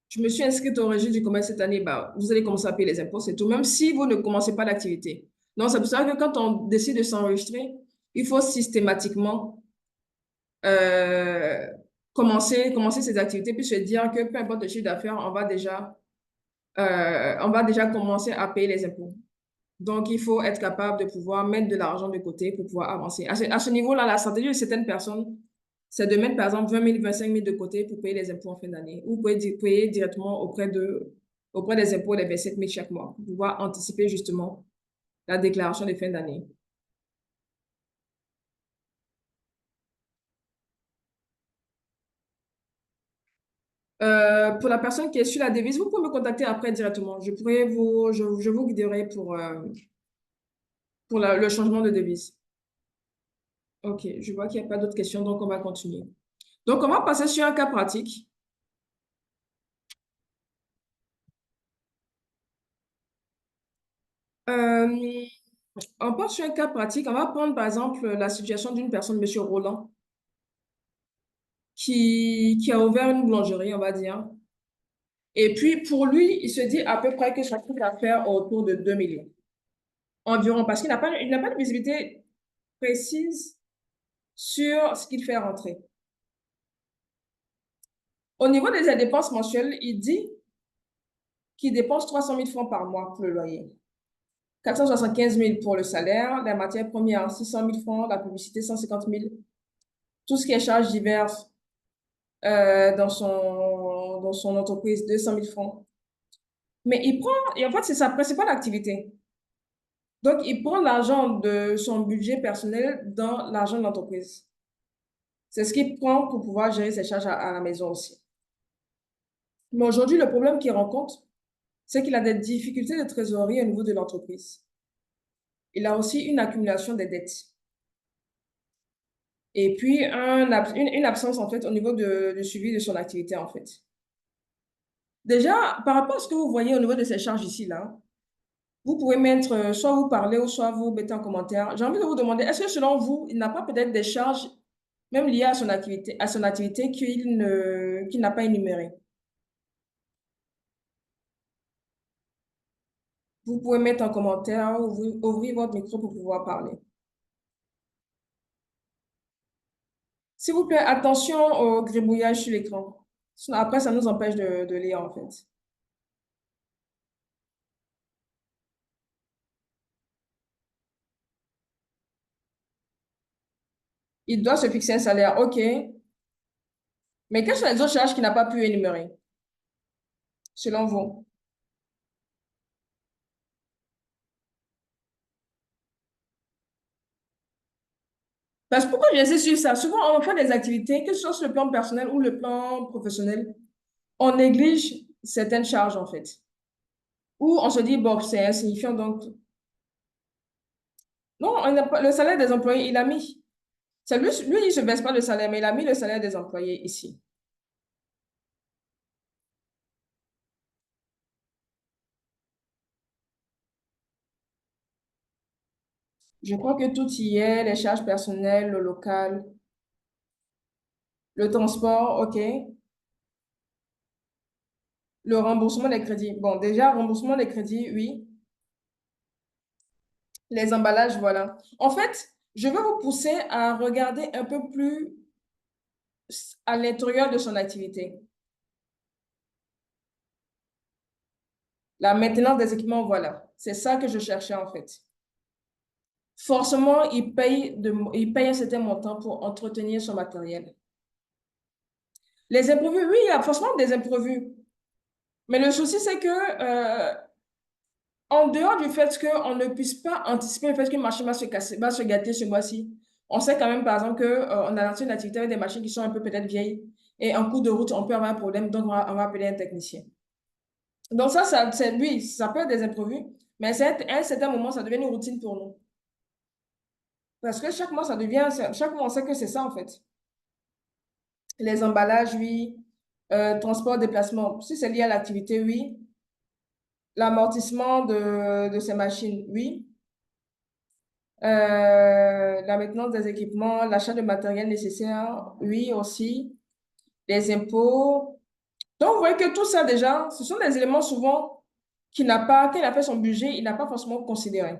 je me suis inscrite au registre du commerce cette année. Bah, vous allez commencer à payer les impôts, c'est tout, même si vous ne commencez pas l'activité. Donc, c'est pour ça que quand on décide de s'enregistrer, il faut systématiquement euh, commencer ces activités, puis se dire que peu importe le chiffre d'affaires, on va déjà commencer à payer les impôts. Donc, il faut être capable de pouvoir mettre de l'argent de côté pour pouvoir avancer. À ce niveau-là, la stratégie de certaines personnes, c'est de mettre, par exemple, 20 000, 25 000 de côté pour payer les impôts en fin d'année. Ou vous pouvez payer directement auprès des impôts les 27 000 chaque mois pour pouvoir anticiper justement la déclaration de fin d'année. Pour la personne qui est sur la devise, vous pouvez me contacter après directement. Je vous guiderai pour le changement de devise. OK, je vois qu'il n'y a pas d'autres questions, donc on va continuer. Donc, on va passer sur un cas pratique. Euh, on part sur un cas pratique. On va prendre par exemple la situation d'une personne, Monsieur Roland, qui a ouvert une boulangerie, on va dire. Et puis, pour lui, il se dit à peu près que ça coûte à faire autour de 2 millions environ, parce qu'il n'a pas de visibilité précise sur ce qu'il fait rentrer. Au niveau des dépenses mensuelles, il dit qu'il dépense 300 000 francs par mois pour le loyer, 475 000 pour le salaire, la matière première 600 000 francs, la publicité 150 000, tout ce qui est charges diverses dans son entreprise, 200 000 francs. Mais il prend, et en fait, c'est sa principale activité. Donc, il prend l'argent de son budget personnel dans l'argent de l'entreprise. C'est ce qu'il prend pour pouvoir gérer ses charges à la maison aussi. Mais aujourd'hui, le problème qu'il rencontre, c'est qu'il a des difficultés de trésorerie au niveau de l'entreprise. Il a aussi une accumulation des dettes. Et puis, une absence, en fait, au niveau du suivi de son activité, en fait. Déjà, par rapport à ce que vous voyez au niveau de ces charges ici, là, vous pouvez mettre, soit vous parlez ou soit vous mettez en commentaire. J'ai envie de vous demander, est-ce que selon vous, il n'a pas peut-être des charges, même liées à son activité qu'il n'a pas énumérées? Vous pouvez mettre en commentaire ou ouvrir votre micro pour pouvoir parler. S'il vous plaît, attention au gribouillage sur l'écran. Sinon, après, ça nous empêche de lire, en fait. Il doit se fixer un salaire, OK. Mais quelles sont les autres charges qu'il n'a pas pu énumérer, selon vous? Parce que pourquoi j'insiste sur ça? Souvent, on fait des activités, que ce soit sur le plan personnel ou le plan professionnel, on néglige certaines charges, en fait. Ou on se dit, bon, c'est insignifiant, donc Non, le salaire des employés, il a mis. C'est lui, il ne se baisse pas le salaire, mais il a mis le salaire des employés ici. Je crois que tout y est, les charges personnelles, le local, le transport, OK. Le remboursement des crédits. Bon, déjà, remboursement des crédits, oui. Les emballages, voilà. En fait, je vais vous pousser à regarder un peu plus à l'intérieur de son activité. La maintenance des équipements, voilà. C'est ça que je cherchais en fait. Forcément, il paye un certain montant pour entretenir son matériel. Les imprévus, oui, il y a forcément des imprévus. Mais le souci, c'est que en dehors du fait qu'on ne puisse pas anticiper le fait qu'une machine va se casser, va se gâter ce mois-ci, on sait quand même, par exemple, qu'on a lancé une activité avec des machines qui sont un peu peut-être vieilles et en cours de route, on peut avoir un problème, donc on va appeler un technicien. Donc oui, ça peut être des imprévus, mais à un certain moment, ça devient une routine pour nous. Parce que chaque mois, on sait que c'est ça, en fait. Les emballages, oui. Transport, déplacement. Si c'est lié à l'activité, oui. L'amortissement de ces machines, oui. La maintenance des équipements, l'achat de matériel nécessaire, oui aussi. Les impôts. Donc, vous voyez que tout ça, déjà, ce sont des éléments souvent quand il a fait son budget, il n'a pas forcément considéré.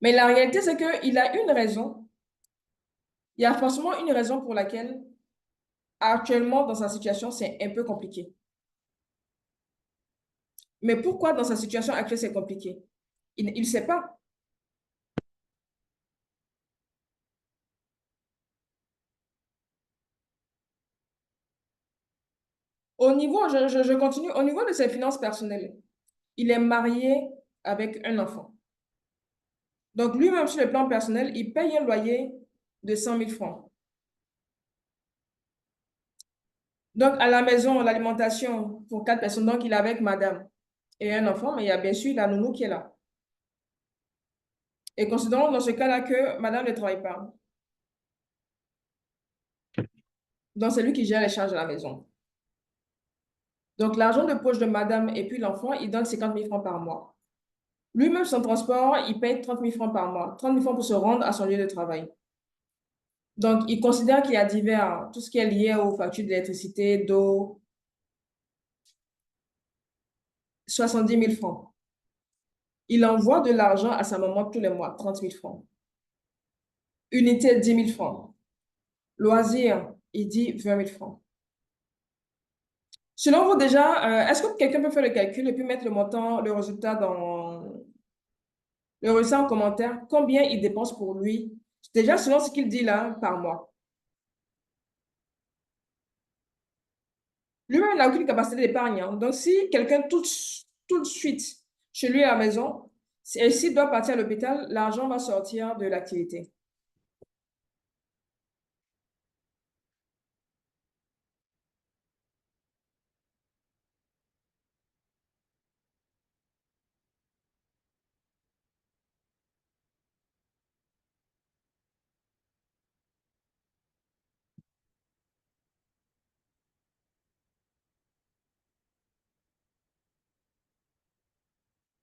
Mais la réalité, c'est qu'il a une raison. Il y a forcément une raison pour laquelle, actuellement, dans sa situation, c'est un peu compliqué. Mais pourquoi dans sa situation actuelle, c'est compliqué? Il ne sait pas. Je continue. Au niveau de ses finances personnelles, il est marié avec un enfant. Donc, lui-même, sur le plan personnel, il paye un loyer de 100 000 francs. Donc, à la maison, l'alimentation pour 4 personnes, donc il est avec madame et un enfant, mais il y a bien sûr la nounou qui est là. Et considérons dans ce cas-là que madame ne travaille pas. Donc, c'est lui qui gère les charges de la maison. Donc, l'argent de poche de madame et puis l'enfant, il donne 50 000 francs par mois. Lui-même, son transport, il paye 30 000 francs par mois. 30 000 francs pour se rendre à son lieu de travail. Donc, il considère qu'il y a divers, tout ce qui est lié aux factures d'électricité, d'eau, 70 000 francs. Il envoie de l'argent à sa maman tous les mois, 30 000 francs. Unité, 10 000 francs. Loisirs, il dit 20 000 francs. Selon vous, déjà, est-ce que quelqu'un peut faire le calcul et puis mettre le montant, le résultat en commentaire? Combien il dépense pour lui? Déjà, selon ce qu'il dit là, par mois. Lui-même n'a aucune capacité d'épargne, hein. Donc, si quelqu'un tout de suite chez lui à la maison, s'il doit partir à l'hôpital, l'argent va sortir de l'activité.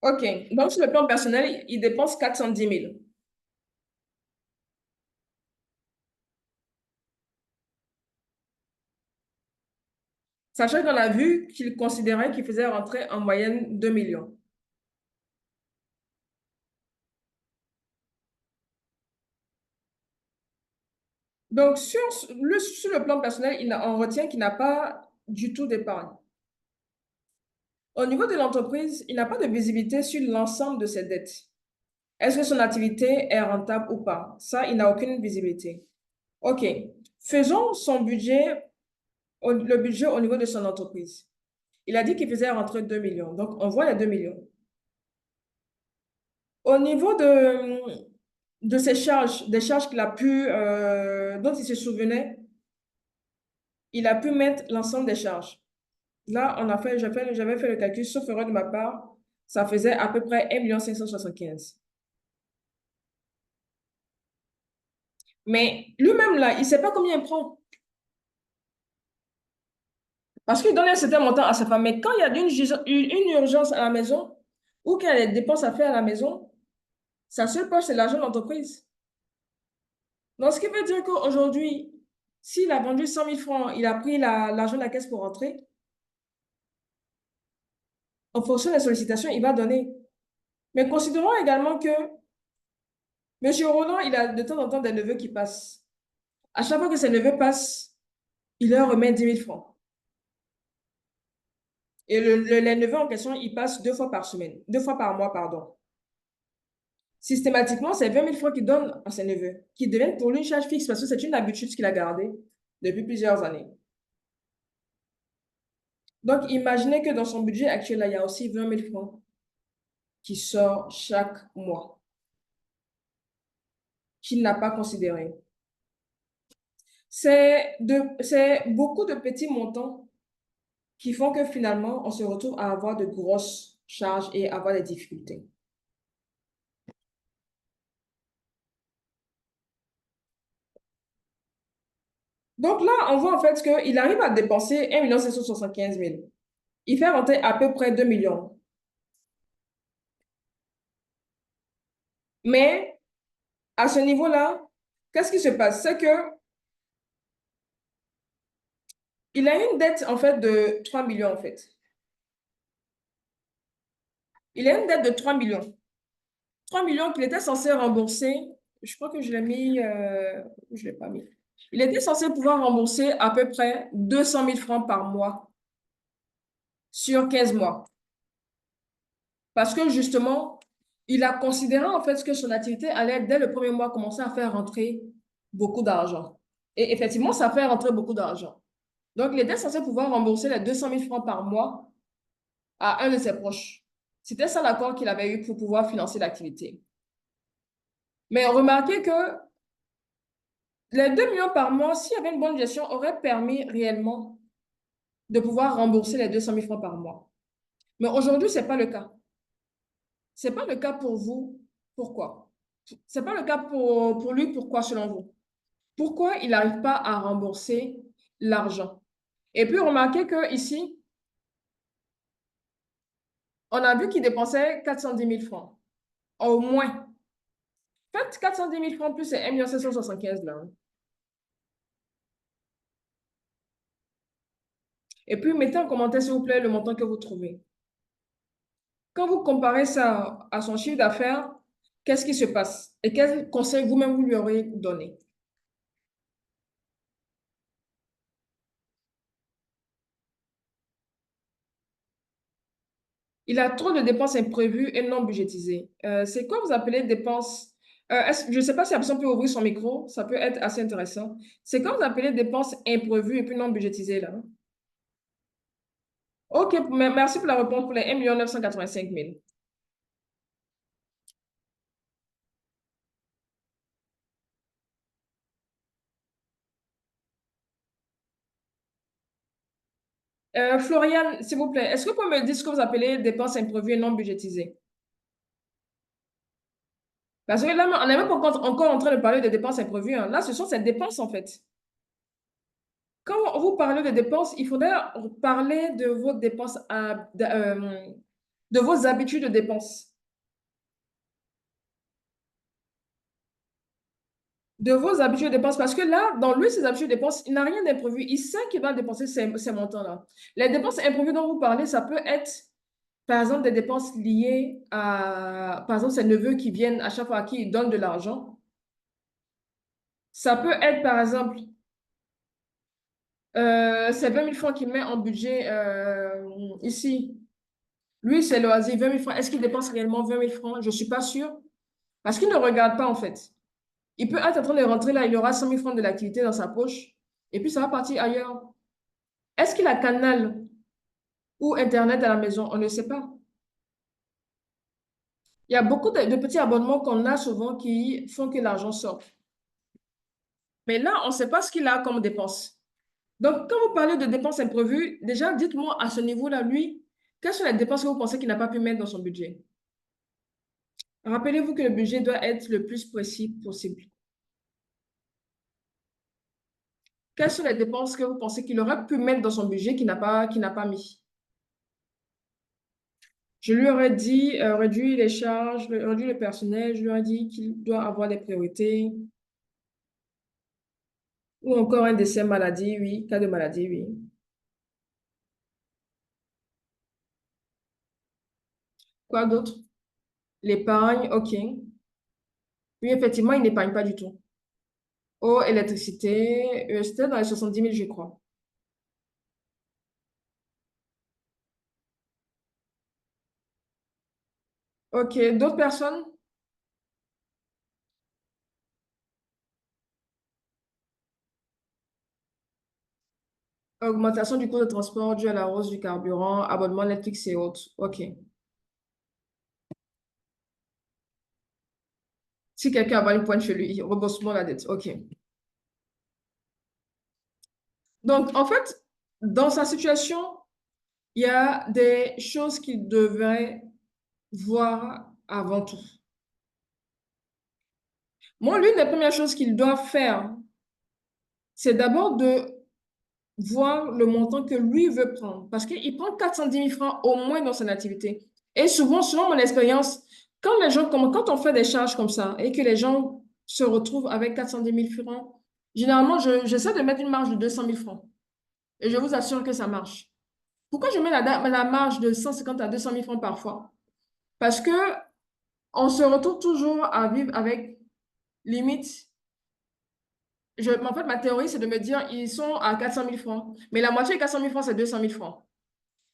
OK. Donc, sur le plan personnel, il dépense 410 000. Sachant qu'on a vu qu'il considérait qu'il faisait rentrer en moyenne 2 millions. Donc, sur le plan personnel, on retient qu'il n'a pas du tout d'épargne. Au niveau de l'entreprise, il n'a pas de visibilité sur l'ensemble de ses dettes. Est-ce que son activité est rentable ou pas? Ça, il n'a aucune visibilité. OK. Faisons le budget au niveau de son entreprise. Il a dit qu'il faisait rentrer 2 millions. Donc, on voit les 2 millions. Au niveau de ses charges, des charges dont il se souvenait, il a pu mettre l'ensemble des charges. Là, j'avais fait le calcul, sauf erreur de ma part, ça faisait à peu près 1 575 000. Mais lui-même, là, il ne sait pas combien il prend. Parce qu'il donne un certain montant à sa femme. Mais quand il y a une urgence à la maison ou qu'il y a des dépenses à faire à la maison, sa seule poche, c'est l'argent de l'entreprise. Donc, ce qui veut dire qu'aujourd'hui, s'il a vendu 100 000 francs, il a pris l'argent de la caisse pour rentrer, en fonction des sollicitations, il va donner. Mais considérons également que M. Roland, il a de temps en temps des neveux qui passent. À chaque fois que ses neveux passent, il leur remet 10 000 francs. Et les neveux en question, ils passent 2 fois par semaine, 2 fois par mois, pardon. Systématiquement, c'est 20 000 francs qu'il donne à ses neveux, qui deviennent pour lui une charge fixe parce que c'est une habitude qu'il a gardée depuis plusieurs années. Donc, imaginez que dans son budget actuel, là, il y a aussi 20 000 francs qui sort chaque mois, qu'il n'a pas considéré. C'est beaucoup de petits montants qui font que finalement, on se retrouve à avoir de grosses charges et avoir des difficultés. Donc là, on voit en fait qu'il arrive à dépenser 1 775 000. Il fait rentrer à peu près 2 millions. Mais à ce niveau-là, qu'est-ce qui se passe? C'est que il a une dette en fait de 3 millions en fait. Il a une dette de 3 millions. 3 millions qu'il était censé rembourser. Je crois que je l'ai mis, je ne l'ai pas mis. Il était censé pouvoir rembourser à peu près 200 000 francs par mois sur 15 mois. Parce que justement, il a considéré en fait que son activité allait, dès le premier mois, commencer à faire rentrer beaucoup d'argent. Et effectivement, ça fait rentrer beaucoup d'argent. Donc, il était censé pouvoir rembourser les 200 000 francs par mois à un de ses proches. C'était ça l'accord qu'il avait eu pour pouvoir financer l'activité. Mais remarquez que les 2 millions par mois, s'il y avait une bonne gestion, auraient permis réellement de pouvoir rembourser les 200 000 francs par mois. Mais aujourd'hui, ce n'est pas le cas. Ce n'est pas le cas pour vous. Pourquoi? Ce n'est pas le cas pour lui. Pourquoi, selon vous? Pourquoi il n'arrive pas à rembourser l'argent? Et puis, remarquez qu'ici, on a vu qu'il dépensait 410 000 francs. Au moins. Faites 410 000 francs plus c'est 1 775 là. Et puis, mettez en commentaire, s'il vous plaît, le montant que vous trouvez. Quand vous comparez ça à son chiffre d'affaires, qu'est-ce qui se passe? Et quel conseil vous-même vous lui aurez donné? Il a trop de dépenses imprévues et non budgétisées. C'est quoi vous appelez dépenses? Je ne sais pas si la personne peut ouvrir son micro, ça peut être assez intéressant. C'est quoi vous appelez dépenses imprévues et puis non budgétisées là? OK, merci pour la réponse pour les 1 985 000. Floriane, s'il vous plaît, est-ce que vous pouvez me dire ce que vous appelez dépenses imprévues et non budgétisées? Parce que là, on n'est même pas encore en train de parler de dépenses imprévues, hein. Là, ce sont ces dépenses, en fait. Quand vous parlez de dépenses, il faudrait parler de vos dépenses, de vos habitudes de dépenses. De vos habitudes de dépenses. Parce que là, dans lui, ses habitudes de dépenses, il n'a rien d'imprévu. Il sait qu'il va dépenser ces montants-là. Les dépenses imprévues dont vous parlez, ça peut être, par exemple, des dépenses liées à, par exemple, ses neveux qui viennent à chaque fois à qui il donne de l'argent. Ça peut être, par exemple, c'est 20 000 francs qu'il met en budget ici. Lui, c'est loisir, 20 000 francs. Est-ce qu'il dépense réellement 20 000 francs? Je ne suis pas sûre. Parce qu'il ne regarde pas, en fait. Il peut être en train de rentrer là, il aura 100 000 francs de l'activité dans sa poche, et puis ça va partir ailleurs. Est-ce qu'il a Canal ou Internet à la maison? On ne sait pas. Il y a beaucoup de petits abonnements qu'on a souvent qui font que l'argent sort. Mais là, on ne sait pas ce qu'il a comme dépense. Donc, quand vous parlez de dépenses imprévues, déjà, dites-moi à ce niveau-là, lui, quelles sont les dépenses que vous pensez qu'il n'a pas pu mettre dans son budget? Rappelez-vous que le budget doit être le plus précis possible. Quelles sont les dépenses que vous pensez qu'il aurait pu mettre dans son budget qu'il n'a pas mis? Je lui aurais dit réduire les charges, réduire le personnel, je lui aurais dit qu'il doit avoir des priorités. Ou encore un décès maladie, oui, cas de maladie, oui. Quoi d'autre? L'épargne, ok. Oui, effectivement, il n'épargne pas du tout. Eau, électricité, c'était dans les 70 000, je crois. Ok, d'autres personnes? Augmentation du coût de transport due à la hausse du carburant, abonnement Netflix et autres. Ok. Si quelqu'un a une pointe chez lui, remboursement de la dette. Ok. Donc, en fait, dans sa situation, il y a des choses qu'il devrait voir avant tout. Moi, l'une des premières choses qu'il doit faire, c'est d'abord de voir le montant que lui veut prendre. Parce qu'il prend 410 000 francs au moins dans son activité. Et souvent, selon mon expérience, quand on fait des charges comme ça et que les gens se retrouvent avec 410 000 francs, généralement, j'essaie de mettre une marge de 200 000 francs. Et je vous assure que ça marche. Pourquoi je mets la marge de 150 à 200 000 francs parfois? Parce que on se retrouve toujours à vivre avec limite. En fait, ma théorie, c'est de me dire, ils sont à 400 000 francs. Mais la moitié de 400 000 francs, c'est 200 000 francs.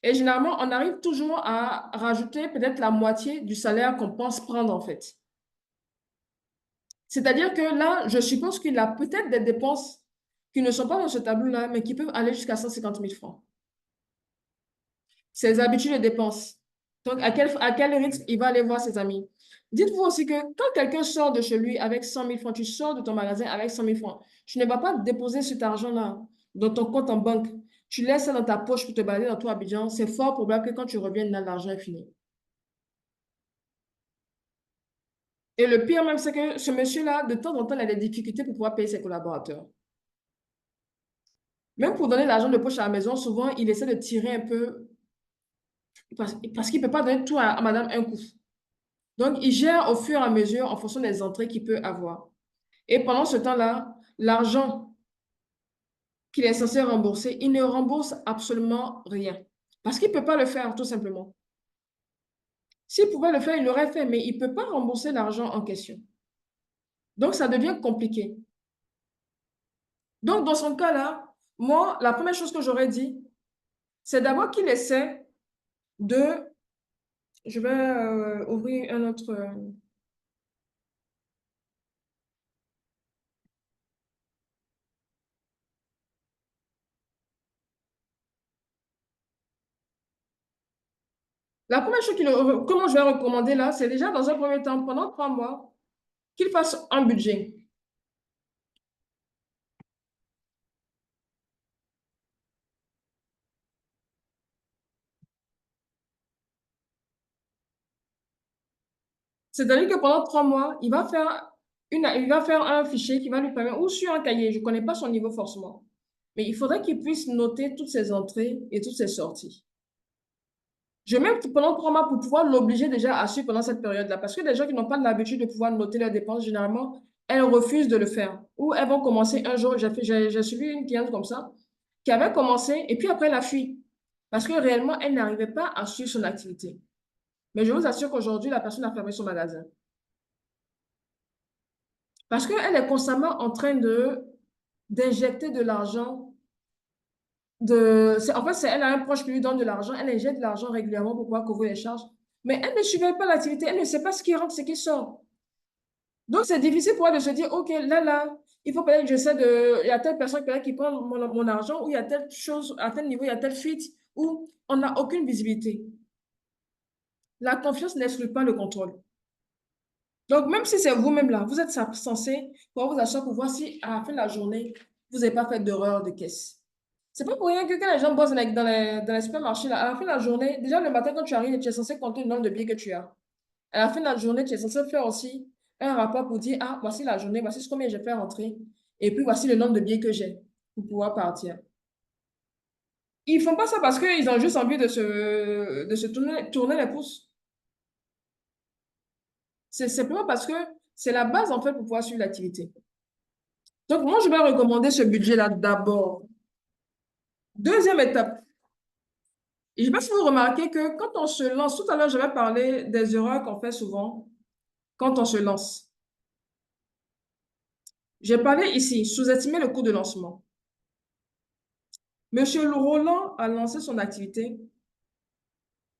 Et généralement, on arrive toujours à rajouter peut-être la moitié du salaire qu'on pense prendre, en fait. C'est-à-dire que là, je suppose qu'il a peut-être des dépenses qui ne sont pas dans ce tableau-là, mais qui peuvent aller jusqu'à 150 000 francs. Ses habitudes de dépenses. Donc, à quel rythme il va aller voir ses amis. Dites-vous aussi que quand quelqu'un sort de chez lui avec 100 000 francs, tu sors de ton magasin avec 100 000 francs, tu ne vas pas déposer cet argent-là dans ton compte en banque. Tu laisses ça dans ta poche pour te balader dans ton Abidjan. C'est fort probable que quand tu reviennes là, l'argent est fini. Et le pire même, c'est que ce monsieur-là, de temps en temps, il a des difficultés pour pouvoir payer ses collaborateurs. Même pour donner l'argent de poche à la maison, souvent, il essaie de tirer un peu parce qu'il ne peut pas donner tout à madame un coup. Donc, il gère au fur et à mesure en fonction des entrées qu'il peut avoir. Et pendant ce temps-là, l'argent qu'il est censé rembourser, il ne rembourse absolument rien. Parce qu'il ne peut pas le faire, tout simplement. S'il pouvait le faire, il l'aurait fait, mais il ne peut pas rembourser l'argent en question. Donc, ça devient compliqué. Donc, dans son cas-là, moi, la première chose que j'aurais dit, c'est d'abord qu'il essaie de... Je vais ouvrir un autre... La première chose comment je vais recommander là, c'est déjà dans un premier temps, pendant 3 mois, qu'il fasse un budget. C'est-à-dire que pendant 3 mois, il va faire un fichier qui va lui permettre, ou sur un cahier, je ne connais pas son niveau forcément, mais il faudrait qu'il puisse noter toutes ses entrées et toutes ses sorties. Je vais même pendant 3 mois pour pouvoir l'obliger déjà à suivre pendant cette période-là, parce que les gens qui n'ont pas l'habitude de pouvoir noter leurs dépenses, généralement, elles refusent de le faire. Ou elles vont commencer un jour, j'ai suivi une cliente comme ça, qui avait commencé, et puis après, elle a fui, parce que réellement, elle n'arrivait pas à suivre son activité. Mais je vous assure qu'aujourd'hui, la personne a fermé son magasin. Parce qu'elle est constamment en train d'injecter de l'argent. En fait, elle a un proche qui lui donne de l'argent. Elle injecte de l'argent régulièrement pour pouvoir couvrir les charges. Mais elle ne suivait pas l'activité. Elle ne sait pas ce qui rentre, ce qui sort. Donc, c'est difficile pour elle de se dire, OK, là, il faut peut-être que j'essaie de... Il y a telle personne peut-être qui prend mon argent, ou il y a telle chose, à tel niveau, il y a telle fuite, où on n'a aucune visibilité. La confiance n'exclut pas le contrôle. Donc, même si c'est vous-même là, vous êtes censé pouvoir vous assurer pour voir si à la fin de la journée, vous n'avez pas fait d'erreur de caisse. C'est pas pour rien que quand les gens bossent dans les supermarchés, là, à la fin de la journée, déjà le matin quand tu arrives, tu es censé compter le nombre de billets que tu as. À la fin de la journée, tu es censé faire aussi un rapport pour dire, ah, voici la journée, voici combien j'ai fait rentrer, et puis voici le nombre de billets que j'ai. pour pouvoir partir. Ils font pas ça parce qu'ils ont juste envie de se tourner les pouces. C'est simplement parce que c'est la base, en fait, pour pouvoir suivre l'activité. Donc, moi, je vais recommander ce budget-là d'abord. Deuxième étape, et je ne sais pas si vous remarquez que quand on se lance, tout à l'heure, j'avais parlé des erreurs qu'on fait souvent quand on se lance. J'ai parlé ici, sous-estimer le coût de lancement. Monsieur Roland a lancé son activité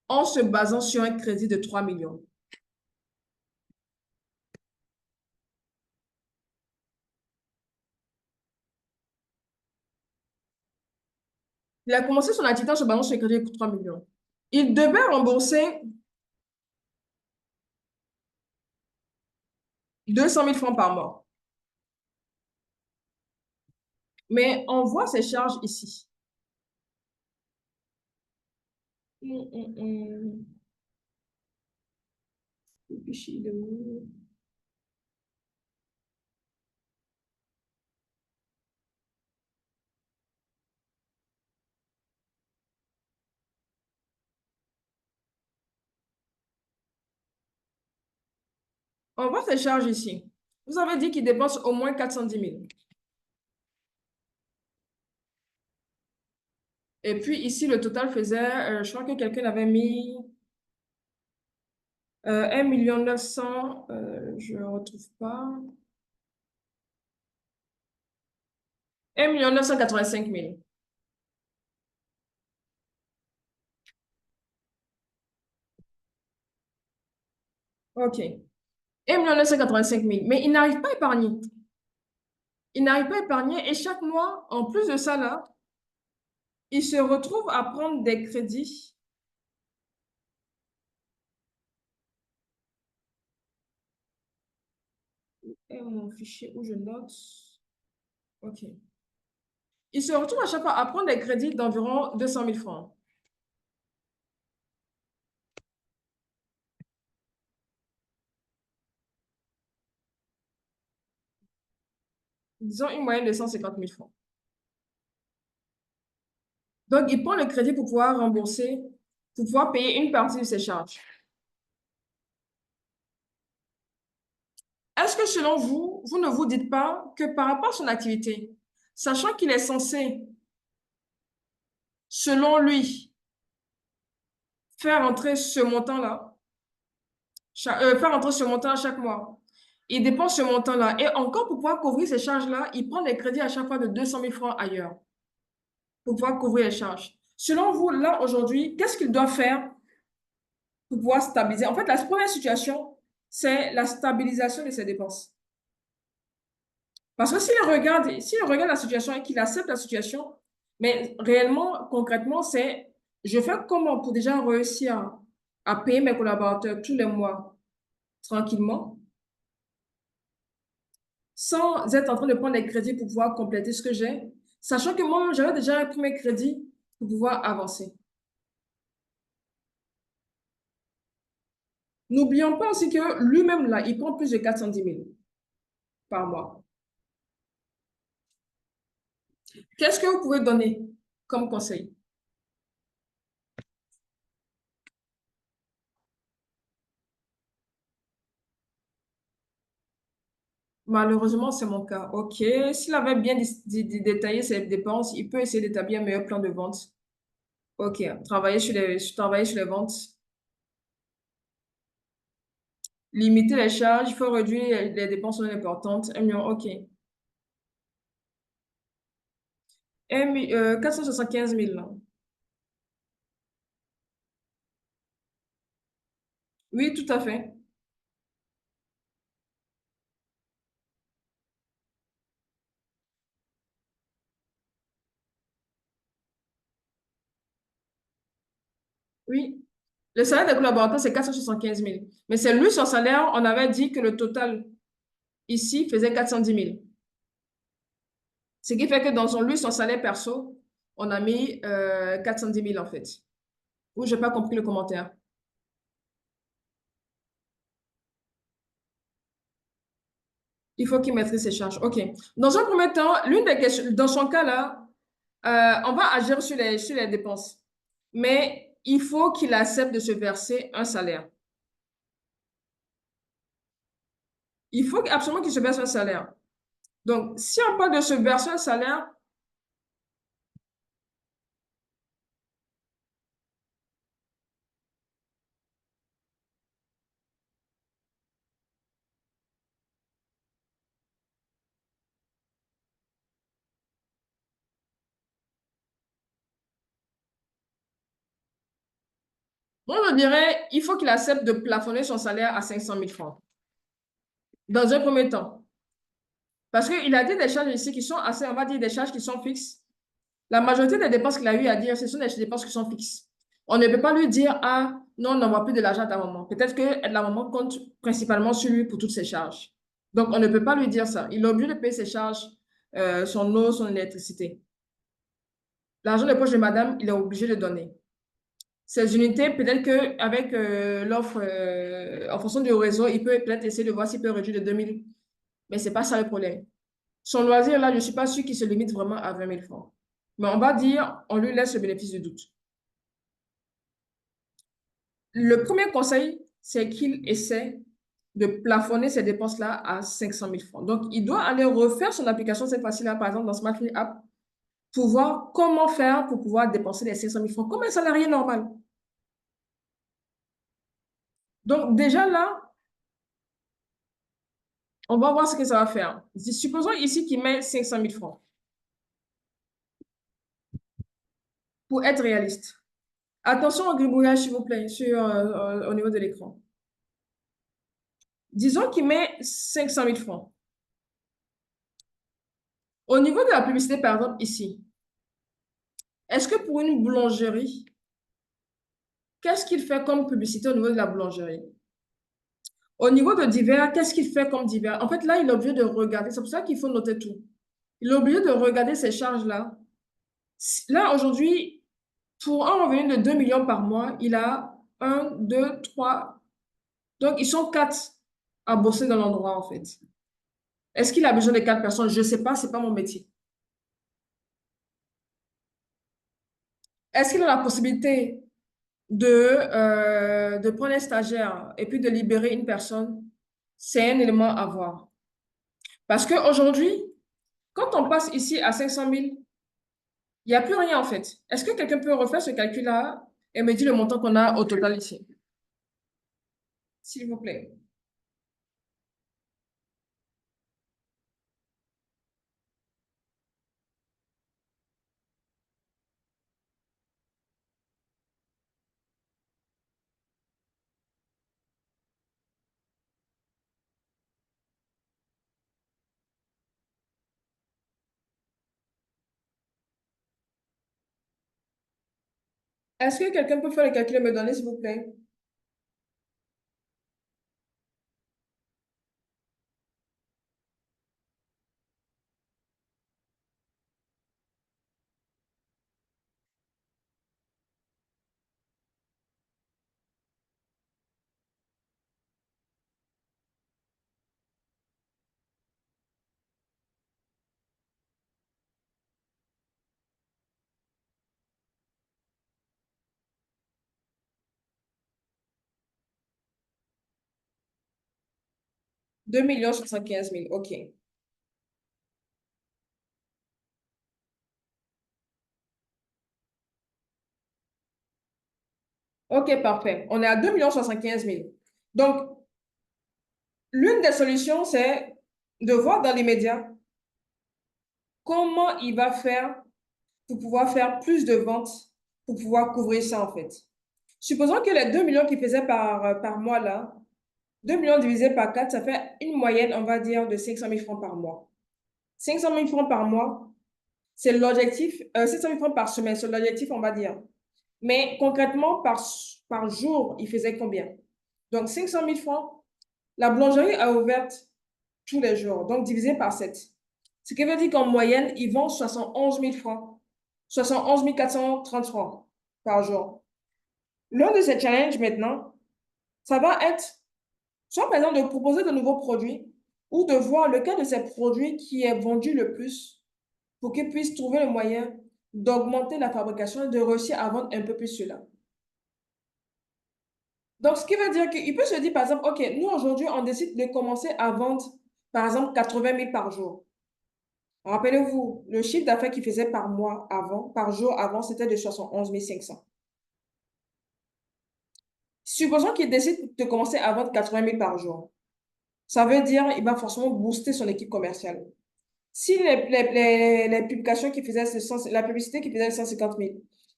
en se basant sur un crédit de 3 millions. Il a commencé son activité en se basant sur un crédit de 3 millions. Il devait rembourser 200 000 francs par mois. Mais on voit ses charges ici. On voit ses charges ici. Vous avez dit qu'il dépense au moins 410 000. Et puis ici, le total faisait, je crois que quelqu'un avait mis 1 900 000, je ne retrouve pas. 1 985 000. OK. 1 985 000. Mais il n'arrive pas à épargner. Il n'arrive pas à épargner et chaque mois, en plus de ça, là, il se retrouve à prendre des crédits. Et mon fichier où je note. OK. Il se retrouve à chaque fois à prendre des crédits d'environ 200 000 francs. Disons une moyenne de 150 000 francs. Donc, il prend le crédit pour pouvoir rembourser, pour pouvoir payer une partie de ses charges. Est-ce que selon vous, vous ne vous dites pas que par rapport à son activité, sachant qu'il est censé, selon lui, faire entrer ce montant-là, faire entrer ce montant chaque mois, il dépense ce montant-là et encore pour pouvoir couvrir ces charges-là, il prend des crédits à chaque fois de 200 000 francs ailleurs pour pouvoir couvrir les charges. Selon vous, là, aujourd'hui, qu'est-ce qu'il doit faire pour pouvoir stabiliser? En fait, la première situation, c'est la stabilisation de ses dépenses. Parce que s'il regarde la situation et qu'il accepte la situation, mais réellement, concrètement, c'est je fais comment pour déjà réussir à payer mes collaborateurs tous les mois tranquillement, sans être en train de prendre des crédits pour pouvoir compléter ce que j'ai, sachant que moi, j'avais déjà pris mes crédits pour pouvoir avancer. N'oublions pas aussi que lui-même, là, il prend plus de 410 000 par mois. Qu'est-ce que vous pouvez donner comme conseil? Malheureusement, c'est mon cas. OK. S'il avait bien détaillé ses dépenses, il peut essayer d'établir un meilleur plan de vente. OK. Travailler sur les ventes. Limiter les charges. Il faut réduire les dépenses non importantes. 1 million. OK. 475 000. Là. Oui, tout à fait. Oui. Le salaire des collaborateurs, c'est 475 000. Mais c'est lui, son salaire, on avait dit que le total ici faisait 410 000. Ce qui fait que dans son, lui, son salaire perso, on a mis 410 000 en fait. Ou je n'ai pas compris le commentaire. Il faut qu'il maîtrise ses charges. OK. Dans un premier temps, l'une des questions, dans son cas là, on va agir sur les dépenses. Mais il faut qu'il accepte de se verser un salaire. Il faut absolument qu'il se verse un salaire. Donc, si on parle de se verser un salaire, moi, je dirais, il faut qu'il accepte de plafonner son salaire à 500 000 francs. Dans un premier temps. Parce qu'il a dit des charges ici qui sont assez, on va dire, des charges qui sont fixes. La majorité des dépenses qu'il a eu à dire, ce sont des dépenses qui sont fixes. On ne peut pas lui dire, ah, non, on n'envoie plus de l'argent à ta maman. Peut-être que la maman compte principalement sur lui pour toutes ses charges. Donc, on ne peut pas lui dire ça. Il est obligé de payer ses charges, son eau, son électricité. L'argent de poche de madame, il est obligé de donner. Ces unités, peut-être qu'avec l'offre, en fonction du réseau, il peut peut-être essayer de voir s'il peut réduire de 2000. Mais ce n'est pas ça le problème. Son loisir, là, je ne suis pas sûre qu'il se limite vraiment à 20 000 francs. Mais on va dire, on lui laisse le bénéfice du doute. Le premier conseil, c'est qu'il essaie de plafonner ces dépenses-là à 500 000 francs. Donc, il doit aller refaire son application cette fois-ci-là, par exemple, dans Smartly App, pour voir comment faire pour pouvoir dépenser les 500 000 francs comme un salarié normal. Donc, déjà là, on va voir ce que ça va faire. Supposons ici qu'il met 500 000 francs pour être réaliste. Attention au gribouillage, s'il vous plaît, au niveau de l'écran. Disons qu'il met 500 000 francs. Au niveau de la publicité, par exemple, ici, est-ce que pour une boulangerie, qu'est-ce qu'il fait comme publicité au niveau de la boulangerie? Au niveau de divers, qu'est-ce qu'il fait comme divers? En fait, là, il est obligé de regarder. C'est pour ça qu'il faut noter tout. Il est obligé de regarder ces charges-là. Là, aujourd'hui, pour un revenu de 2 millions par mois, il a 1, 2, 3. Donc, ils sont 4 à bosser dans l'endroit, en fait. Est-ce qu'il a besoin de 4 personnes? Je ne sais pas, ce n'est pas mon métier. Est-ce qu'il a la possibilité de prendre un stagiaire et puis de libérer une personne? C'est un élément à voir. Parce qu'aujourd'hui, quand on passe ici à 500 000, il n'y a plus rien en fait. Est-ce que quelqu'un peut refaire ce calcul-là et me dire le montant qu'on a au total ici? S'il vous plaît. Est-ce que quelqu'un peut faire le calcul et me donner, s'il vous plaît? Deux millions 75 000. OK. OK, parfait. On est à 2 75 000. Donc, l'une des solutions, c'est de voir dans les médias comment il va faire pour pouvoir faire plus de ventes, pour pouvoir couvrir ça, en fait. Supposons que les 2 millions qu'il faisait par mois, là, 2 millions divisé par 4, ça fait une moyenne, on va dire, de 500 000 francs par mois. 500 000 francs par mois, c'est l'objectif, 600 000 francs par semaine, c'est l'objectif, on va dire. Mais concrètement, par jour, il faisait combien? Donc, 500 000 francs, la boulangerie a ouverte tous les jours, donc divisé par 7. Ce qui veut dire qu'en moyenne, ils vendent 71 000 francs, 71 430 francs par jour. L'un de ces challenges maintenant, ça va être soit par exemple de proposer de nouveaux produits ou de voir lequel de ces produits qui est vendu le plus pour qu'ils puissent trouver le moyen d'augmenter la fabrication et de réussir à vendre un peu plus cela. Donc, ce qui veut dire qu'il peut se dire, par exemple, OK, nous, aujourd'hui, on décide de commencer à vendre, par exemple, 80 000 par jour. Rappelez-vous, le chiffre d'affaires qu'il faisait par mois avant, par jour avant, c'était de 71 500. Supposons qu'il décide de commencer à vendre 80 000 par jour. Ça veut dire qu'il va forcément booster son équipe commerciale. Si les publications qui faisaient la publicité qui faisait 150 000,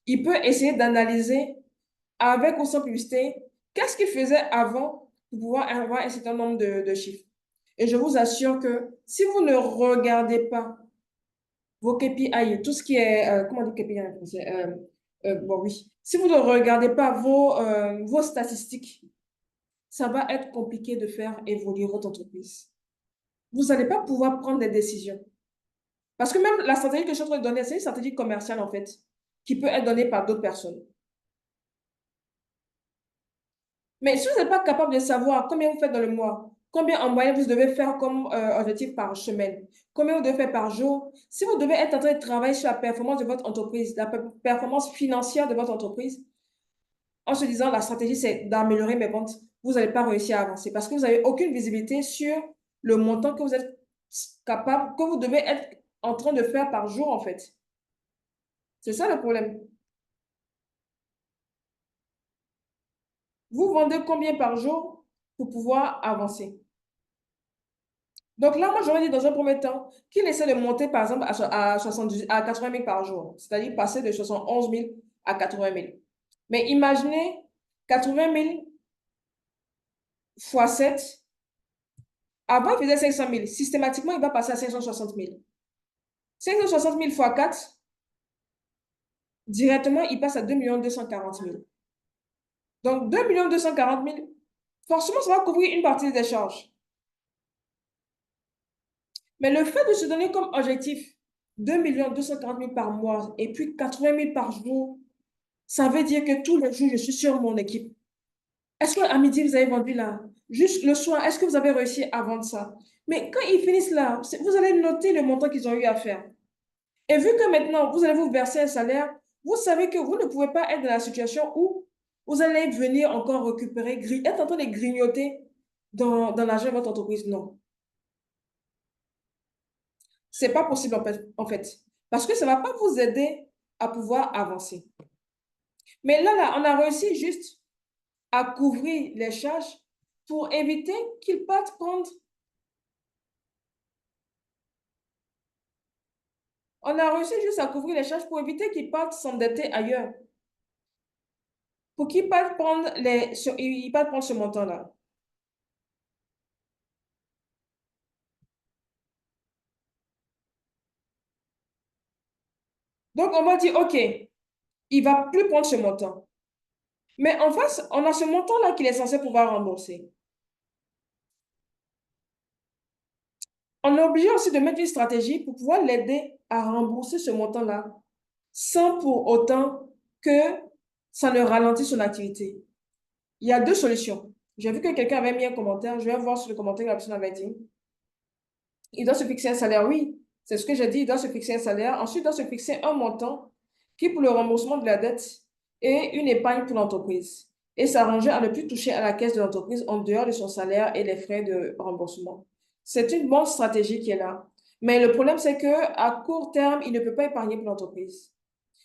il peut essayer d'analyser avec ou sans publicité qu'est-ce qu'il faisait avant pour pouvoir avoir un certain nombre de chiffres. Et je vous assure que si vous ne regardez pas vos KPI, tout ce qui est, comment on dit KPI en français? Bon, oui. Si vous ne regardez pas vos statistiques, ça va être compliqué de faire évoluer votre entreprise. Vous n'allez pas pouvoir prendre des décisions. Parce que même la stratégie que je suis en train de donner, c'est une stratégie commerciale, en fait, qui peut être donnée par d'autres personnes. Mais si vous n'êtes pas capable de savoir combien vous faites dans le mois, combien en moyenne vous devez faire comme objectif par semaine, combien vous devez faire par jour, si vous devez être en train de travailler sur la performance de votre entreprise, la performance financière de votre entreprise, en se disant la stratégie c'est d'améliorer mes ventes, vous n'allez pas réussir à avancer parce que vous n'avez aucune visibilité sur le montant que vous êtes capable, que vous devez être en train de faire par jour en fait. C'est ça le problème. Vous vendez combien par jour pour pouvoir avancer? Donc là, moi, j'aurais dit dans un premier temps qu'il essaie de monter, par exemple, à 70, à 80 000 par jour, c'est-à-dire passer de 71 000 à 80 000. Mais imaginez 80 000 fois 7. Avant, il faisait 500 000. Systématiquement, il va passer à 560 000. 560 000 fois 4, directement, il passe à 2 240 000. Donc, 2 240 000, forcément, ça va couvrir une partie des charges. Mais le fait de se donner comme objectif 2 240 000 par mois et puis 80 000 par jour, ça veut dire que tous les jours, je suis sur mon équipe. Est-ce qu'à midi, vous avez vendu là? Juste le soir, est-ce que vous avez réussi à vendre ça? Mais quand ils finissent là, vous allez noter le montant qu'ils ont eu à faire. Et vu que maintenant, vous allez vous verser un salaire, vous savez que vous ne pouvez pas être dans la situation où vous allez venir encore récupérer, être en train de grignoter dans l'argent de votre entreprise. Non. C'est pas possible en fait. Parce que ça ne va pas vous aider à pouvoir avancer. Mais là, on a réussi juste à couvrir les charges pour éviter qu'ils partent prendre. On a réussi juste à couvrir les charges pour éviter qu'ils partent s'endetter ailleurs. Pour qu'ils partent prendre ils partent prendre ce montant-là. Donc, on va dire, OK, il ne va plus prendre ce montant. Mais en face, on a ce montant-là qu'il est censé pouvoir rembourser. On est obligé aussi de mettre une stratégie pour pouvoir l'aider à rembourser ce montant-là sans pour autant que ça ne ralentisse son activité. Il y a deux solutions. J'ai vu que quelqu'un avait mis un commentaire. Je vais voir sur le commentaire que la personne avait dit. Il doit se fixer un salaire, oui. C'est ce que j'ai dit, il doit se fixer un salaire. Ensuite, il doit se fixer un montant qui, pour le remboursement de la dette, est une épargne pour l'entreprise. Et s'arranger à ne plus toucher à la caisse de l'entreprise en dehors de son salaire et les frais de remboursement. C'est une bonne stratégie qui est là. Mais le problème, c'est qu'à court terme, il ne peut pas épargner pour l'entreprise.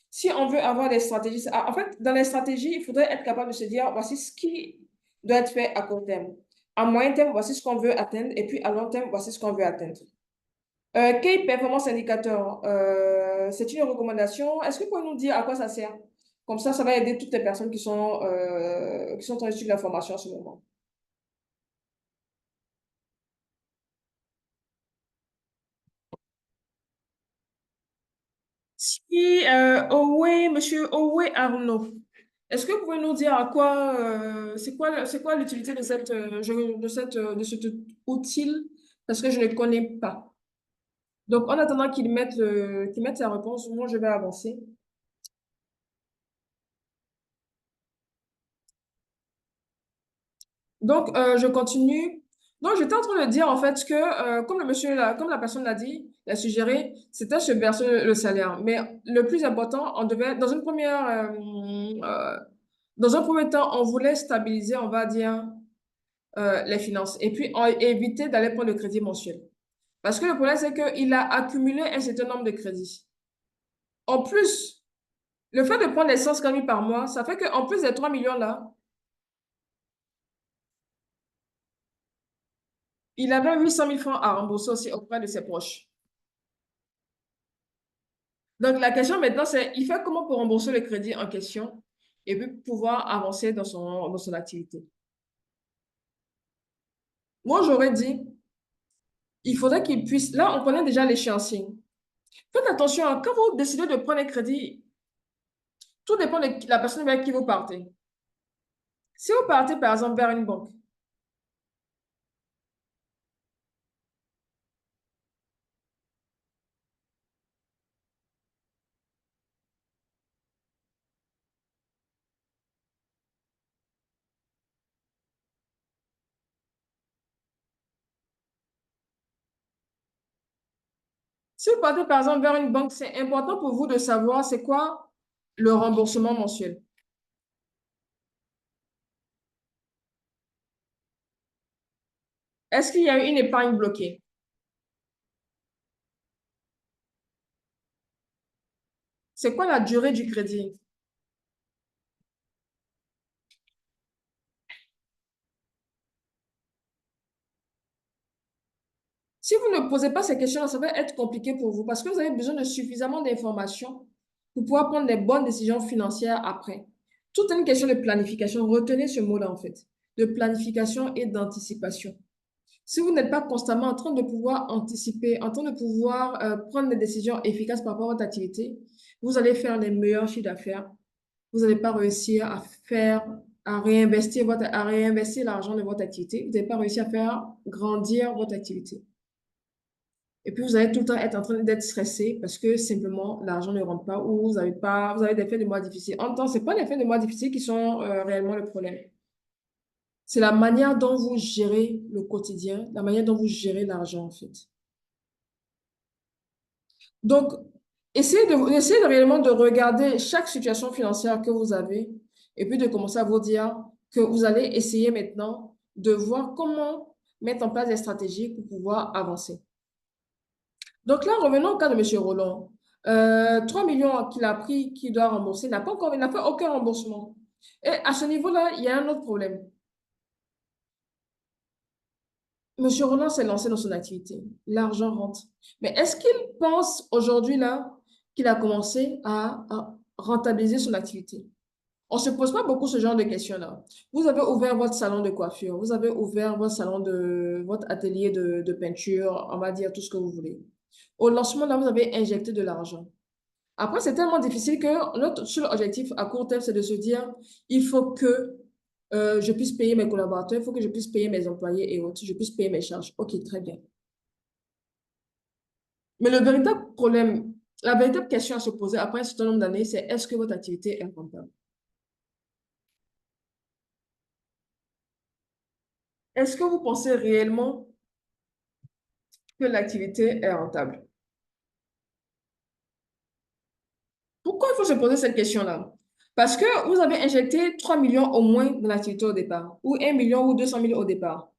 Si on veut avoir des stratégies, en fait, dans les stratégies, il faudrait être capable de se dire, voici ce qui doit être fait à court terme. À moyen terme, voici ce qu'on veut atteindre. Et puis à long terme, voici ce qu'on veut atteindre. Key Performance Indicator, c'est une recommandation. Est-ce que vous pouvez nous dire à quoi ça sert? Comme ça va aider toutes les personnes qui sont en train de suivre la formation en ce moment. Si, Monsieur Owe Arnaud, est-ce que vous pouvez nous dire à quoi, c'est quoi l'utilité de de cet outil? Parce que je ne connais pas. Donc, en attendant qu'il mette sa réponse, moi, je vais avancer. Donc, je continue. Donc, j'étais en train de dire en fait que, comme le monsieur, comme la personne l'a dit, l'a suggéré, c'était se verser le salaire. Mais le plus important, on devait, dans un premier temps, on voulait stabiliser, on va dire, les finances. Et puis, éviter d'aller prendre le crédit mensuel. Parce que le problème, c'est qu'il a accumulé un certain nombre de crédits. En plus, le fait de prendre les 150 000 par mois, ça fait qu'en plus des 3 millions là, il avait 800 000 francs à rembourser aussi auprès de ses proches. Donc, la question maintenant, c'est, il fait comment pour rembourser le crédit en question et puis pouvoir avancer dans son activité. Moi, j'aurais dit, il faudrait qu'il puisse, là, on connaît déjà l'échéancier. Faites attention, hein, quand vous décidez de prendre un crédit, tout dépend de la personne vers qui vous partez. Si vous partez, par exemple, vers une banque, si vous partez, par exemple, vers une banque, c'est important pour vous de savoir c'est quoi le remboursement mensuel. Est-ce qu'il y a une épargne bloquée? C'est quoi la durée du crédit? Si vous ne posez pas ces questions, ça va être compliqué pour vous parce que vous avez besoin de suffisamment d'informations pour pouvoir prendre les bonnes décisions financières après. Tout est une question de planification. Retenez ce mot-là, en fait, de planification et d'anticipation. Si vous n'êtes pas constamment en train de pouvoir anticiper, en train de pouvoir prendre des décisions efficaces par rapport à votre activité, vous allez faire les meilleurs chiffres d'affaires. Vous n'allez pas réussir à faire, à réinvestir l'argent de votre activité. Vous n'allez pas réussir à faire grandir votre activité. Et puis, vous allez tout le temps être en train d'être stressé parce que simplement, l'argent ne rentre pas ou vous avez des fins de mois difficiles. En même temps, ce n'est pas les fins de mois difficiles qui sont réellement le problème. C'est la manière dont vous gérez le quotidien, la manière dont vous gérez l'argent, en fait. Donc, essayez de réellement de regarder chaque situation financière que vous avez et puis de commencer à vous dire que vous allez essayer maintenant de voir comment mettre en place des stratégies pour pouvoir avancer. Donc là, revenons au cas de M. Roland. 3 millions qu'il a pris, qu'il doit rembourser, il n'a fait aucun remboursement. Et à ce niveau-là, il y a un autre problème. M. Roland s'est lancé dans son activité. L'argent rentre. Mais est-ce qu'il pense aujourd'hui là qu'il a commencé à rentabiliser son activité? On ne se pose pas beaucoup ce genre de questions-là. Vous avez ouvert votre salon de coiffure, vous avez ouvert votre atelier de peinture, on va dire tout ce que vous voulez. Au lancement, là, vous avez injecté de l'argent. Après, c'est tellement difficile que notre seul objectif à court terme, c'est de se dire, il faut que je puisse payer mes collaborateurs, il faut que je puisse payer mes employés et autres, je puisse payer mes charges. OK, très bien. Mais le véritable problème, la véritable question à se poser après un certain nombre d'années, c'est est-ce que votre activité est rentable? Est-ce que vous pensez réellement que l'activité est rentable? Pourquoi il faut se poser cette question-là? Parce que vous avez injecté 3 millions au moins dans l'activité au départ, ou 1 million ou 200 000 au départ.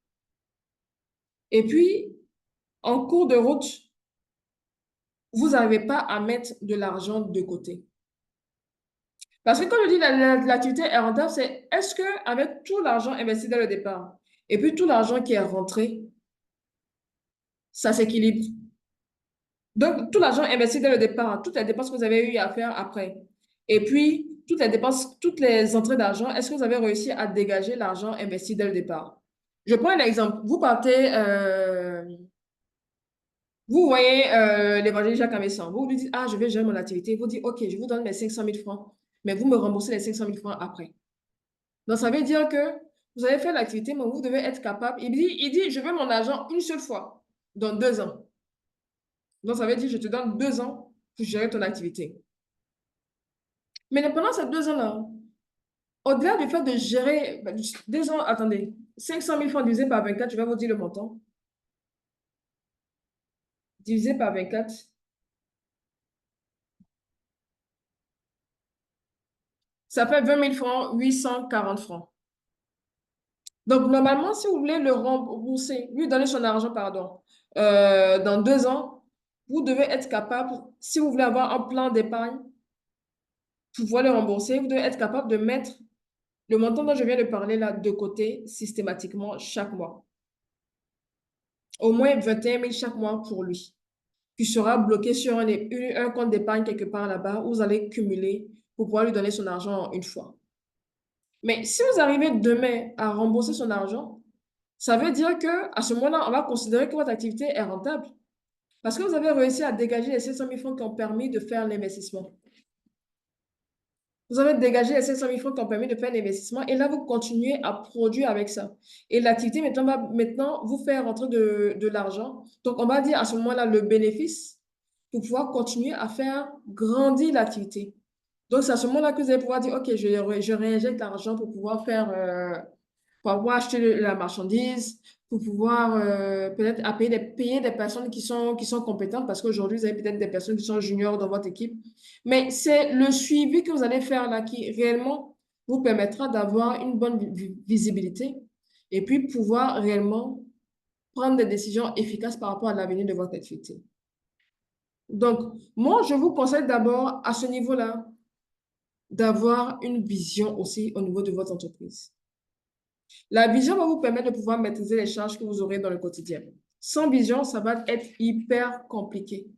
Et puis, en cours de route, vous n'arrivez pas à mettre de l'argent de côté. Parce que quand je dis l'activité est rentable, c'est est-ce qu'avec tout l'argent investi dès le départ et puis tout l'argent qui est rentré, ça s'équilibre? Donc, tout l'argent investi dès le départ, toutes les dépenses que vous avez eu à faire après, et puis toutes les dépenses, toutes les entrées d'argent, est-ce que vous avez réussi à dégager l'argent investi dès le départ? Je prends un exemple. Vous voyez l'évangile Jacques Amessan. Vous lui dites, ah, je vais gérer mon activité. Vous dites, OK, je vous donne mes 500 000 francs, mais vous me remboursez les 500 000 francs après. Donc, ça veut dire que vous avez fait l'activité, mais vous devez être capable. Il dit, je veux mon argent une seule fois, dans 2 ans. Donc, ça veut dire, je te donne 2 ans pour gérer ton activité. Mais pendant ces 2 ans-là, au-delà du fait de gérer, 2 ans, attendez, 500 000 francs divisé par 24, je vais vous dire le montant. Divisé par 24. Ça fait 20 000 francs, 840 francs. Donc, normalement, si vous voulez le rembourser, lui donner son argent, pardon, dans 2 ans, vous devez être capable, si vous voulez avoir un plan d'épargne, pouvoir le rembourser, vous devez être capable de mettre le montant dont je viens de parler là de côté systématiquement chaque mois. Au moins 21 000 chaque mois pour lui, qui sera bloqué sur un compte d'épargne quelque part là-bas où vous allez cumuler pour pouvoir lui donner son argent une fois. Mais si vous arrivez demain à rembourser son argent, ça veut dire que à ce moment-là, on va considérer que votre activité est rentable parce que vous avez réussi à dégager les 700 000 francs qui ont permis de faire l'investissement. Vous avez dégagé les 700 000 francs qui ont permis de faire l'investissement et là, vous continuez à produire avec ça. Et l'activité maintenant va maintenant vous faire rentrer de l'argent. Donc, on va dire à ce moment-là le bénéfice pour pouvoir continuer à faire grandir l'activité. Donc, c'est à ce moment-là que vous allez pouvoir dire, OK, je réinjecte l'argent pour pouvoir faire, pour pouvoir acheter la marchandise, pour pouvoir peut-être payer des personnes qui sont compétentes parce qu'aujourd'hui, vous avez peut-être des personnes qui sont juniors dans votre équipe. Mais c'est le suivi que vous allez faire là qui réellement vous permettra d'avoir une bonne visibilité et puis pouvoir réellement prendre des décisions efficaces par rapport à l'avenir de votre activité. Donc, moi, je vous conseille d'abord à ce niveau-là d'avoir une vision aussi au niveau de votre entreprise. La vision va vous permettre de pouvoir maîtriser les charges que vous aurez dans le quotidien. Sans vision, ça va être hyper compliqué.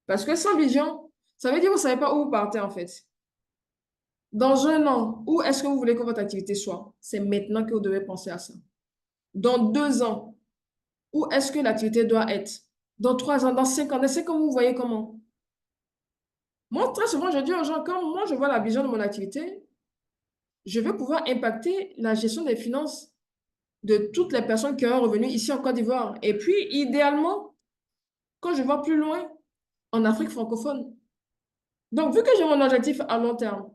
Parce que sans vision, ça veut dire que vous ne savez pas où vous partez en fait. Dans 1 an, où est-ce que vous voulez que votre activité soit? C'est maintenant que vous devez penser à ça. Dans 2 ans, où est-ce que l'activité doit être? Dans 3 ans, dans 5 ans, c'est comme vous voyez comment. Moi, très souvent, je dis aux gens, quand moi je vois la vision de mon activité, je veux pouvoir impacter la gestion des finances de toutes les personnes qui ont un revenu ici en Côte d'Ivoire. Et puis, idéalement, quand je vois plus loin, en Afrique francophone. Donc, vu que j'ai mon objectif à long terme,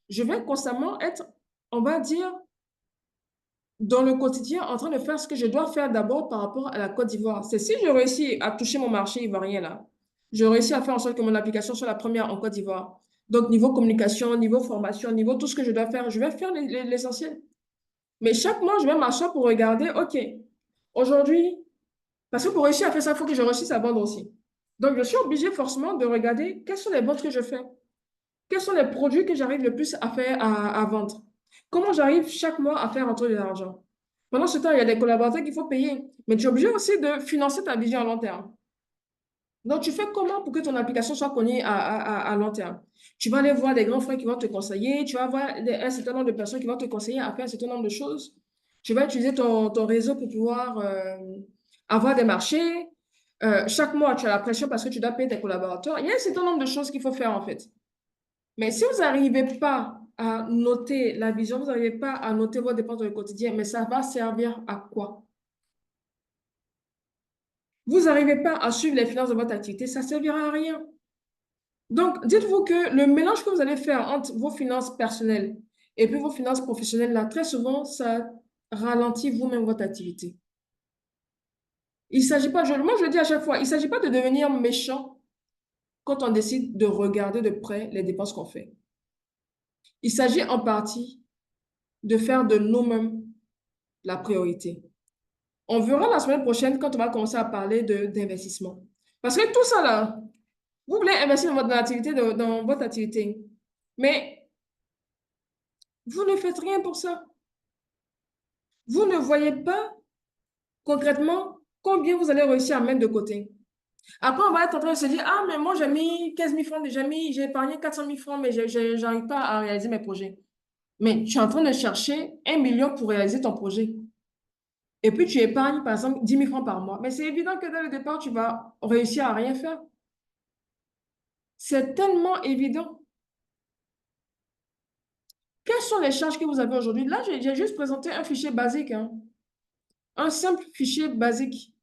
je vais constamment être, on va dire, dans le quotidien, en train de faire ce que je dois faire d'abord par rapport à la Côte d'Ivoire. C'est si je réussis à toucher mon marché ivoirien là, je réussis à faire en sorte que mon application soit la première en Côte d'Ivoire. Donc, niveau communication, niveau formation, niveau tout ce que je dois faire, je vais faire l'essentiel. Mais chaque mois, je vais m'asseoir pour regarder, OK, aujourd'hui, parce que pour réussir à faire ça, il faut que je réussisse à vendre aussi. Donc, je suis obligée forcément de regarder quelles sont les ventes que je fais. Quels sont les produits que j'arrive le plus à faire, à vendre? Comment j'arrive chaque mois à faire entrer de l'argent? Pendant ce temps, il y a des collaborateurs qu'il faut payer. Mais tu es obligé aussi de financer ta vision à long terme. Donc, tu fais comment pour que ton application soit connue à long terme? Tu vas aller voir des grands frères qui vont te conseiller. Tu vas voir un certain nombre de personnes qui vont te conseiller à faire un certain nombre de choses. Tu vas utiliser ton réseau pour pouvoir avoir des marchés. Chaque mois, tu as la pression parce que tu dois payer tes collaborateurs. Il y a un certain nombre de choses qu'il faut faire en fait. Mais si vous n'arrivez pas à noter la vision, vous n'arrivez pas à noter vos dépenses dans le quotidien, mais ça va servir à quoi? Vous n'arrivez pas à suivre les finances de votre activité, ça ne servira à rien. Donc, dites-vous que le mélange que vous allez faire entre vos finances personnelles et puis vos finances professionnelles, là, très souvent, ça ralentit vous-même votre activité. Il s'agit pas, moi je le dis à chaque fois, il ne s'agit pas de devenir méchant quand on décide de regarder de près les dépenses qu'on fait. Il s'agit en partie de faire de nous-mêmes la priorité. On verra la semaine prochaine quand on va commencer à parler d'investissement. Parce que tout ça là, vous voulez investir dans votre activité, mais vous ne faites rien pour ça. Vous ne voyez pas concrètement combien vous allez réussir à mettre de côté. Après, on va être en train de se dire, ah, mais moi, j'ai mis 15 000 francs, j'ai épargné 400 000 francs, mais je n'arrive pas à réaliser mes projets. Mais tu es en train de chercher 1 million pour réaliser ton projet. Et puis, tu épargnes, par exemple, 10 000 francs par mois. Mais c'est évident que dès le départ, tu vas réussir à rien faire. C'est tellement évident. Quelles sont les charges que vous avez aujourd'hui? Là, j'ai juste présenté un fichier basique, hein. Un simple fichier basique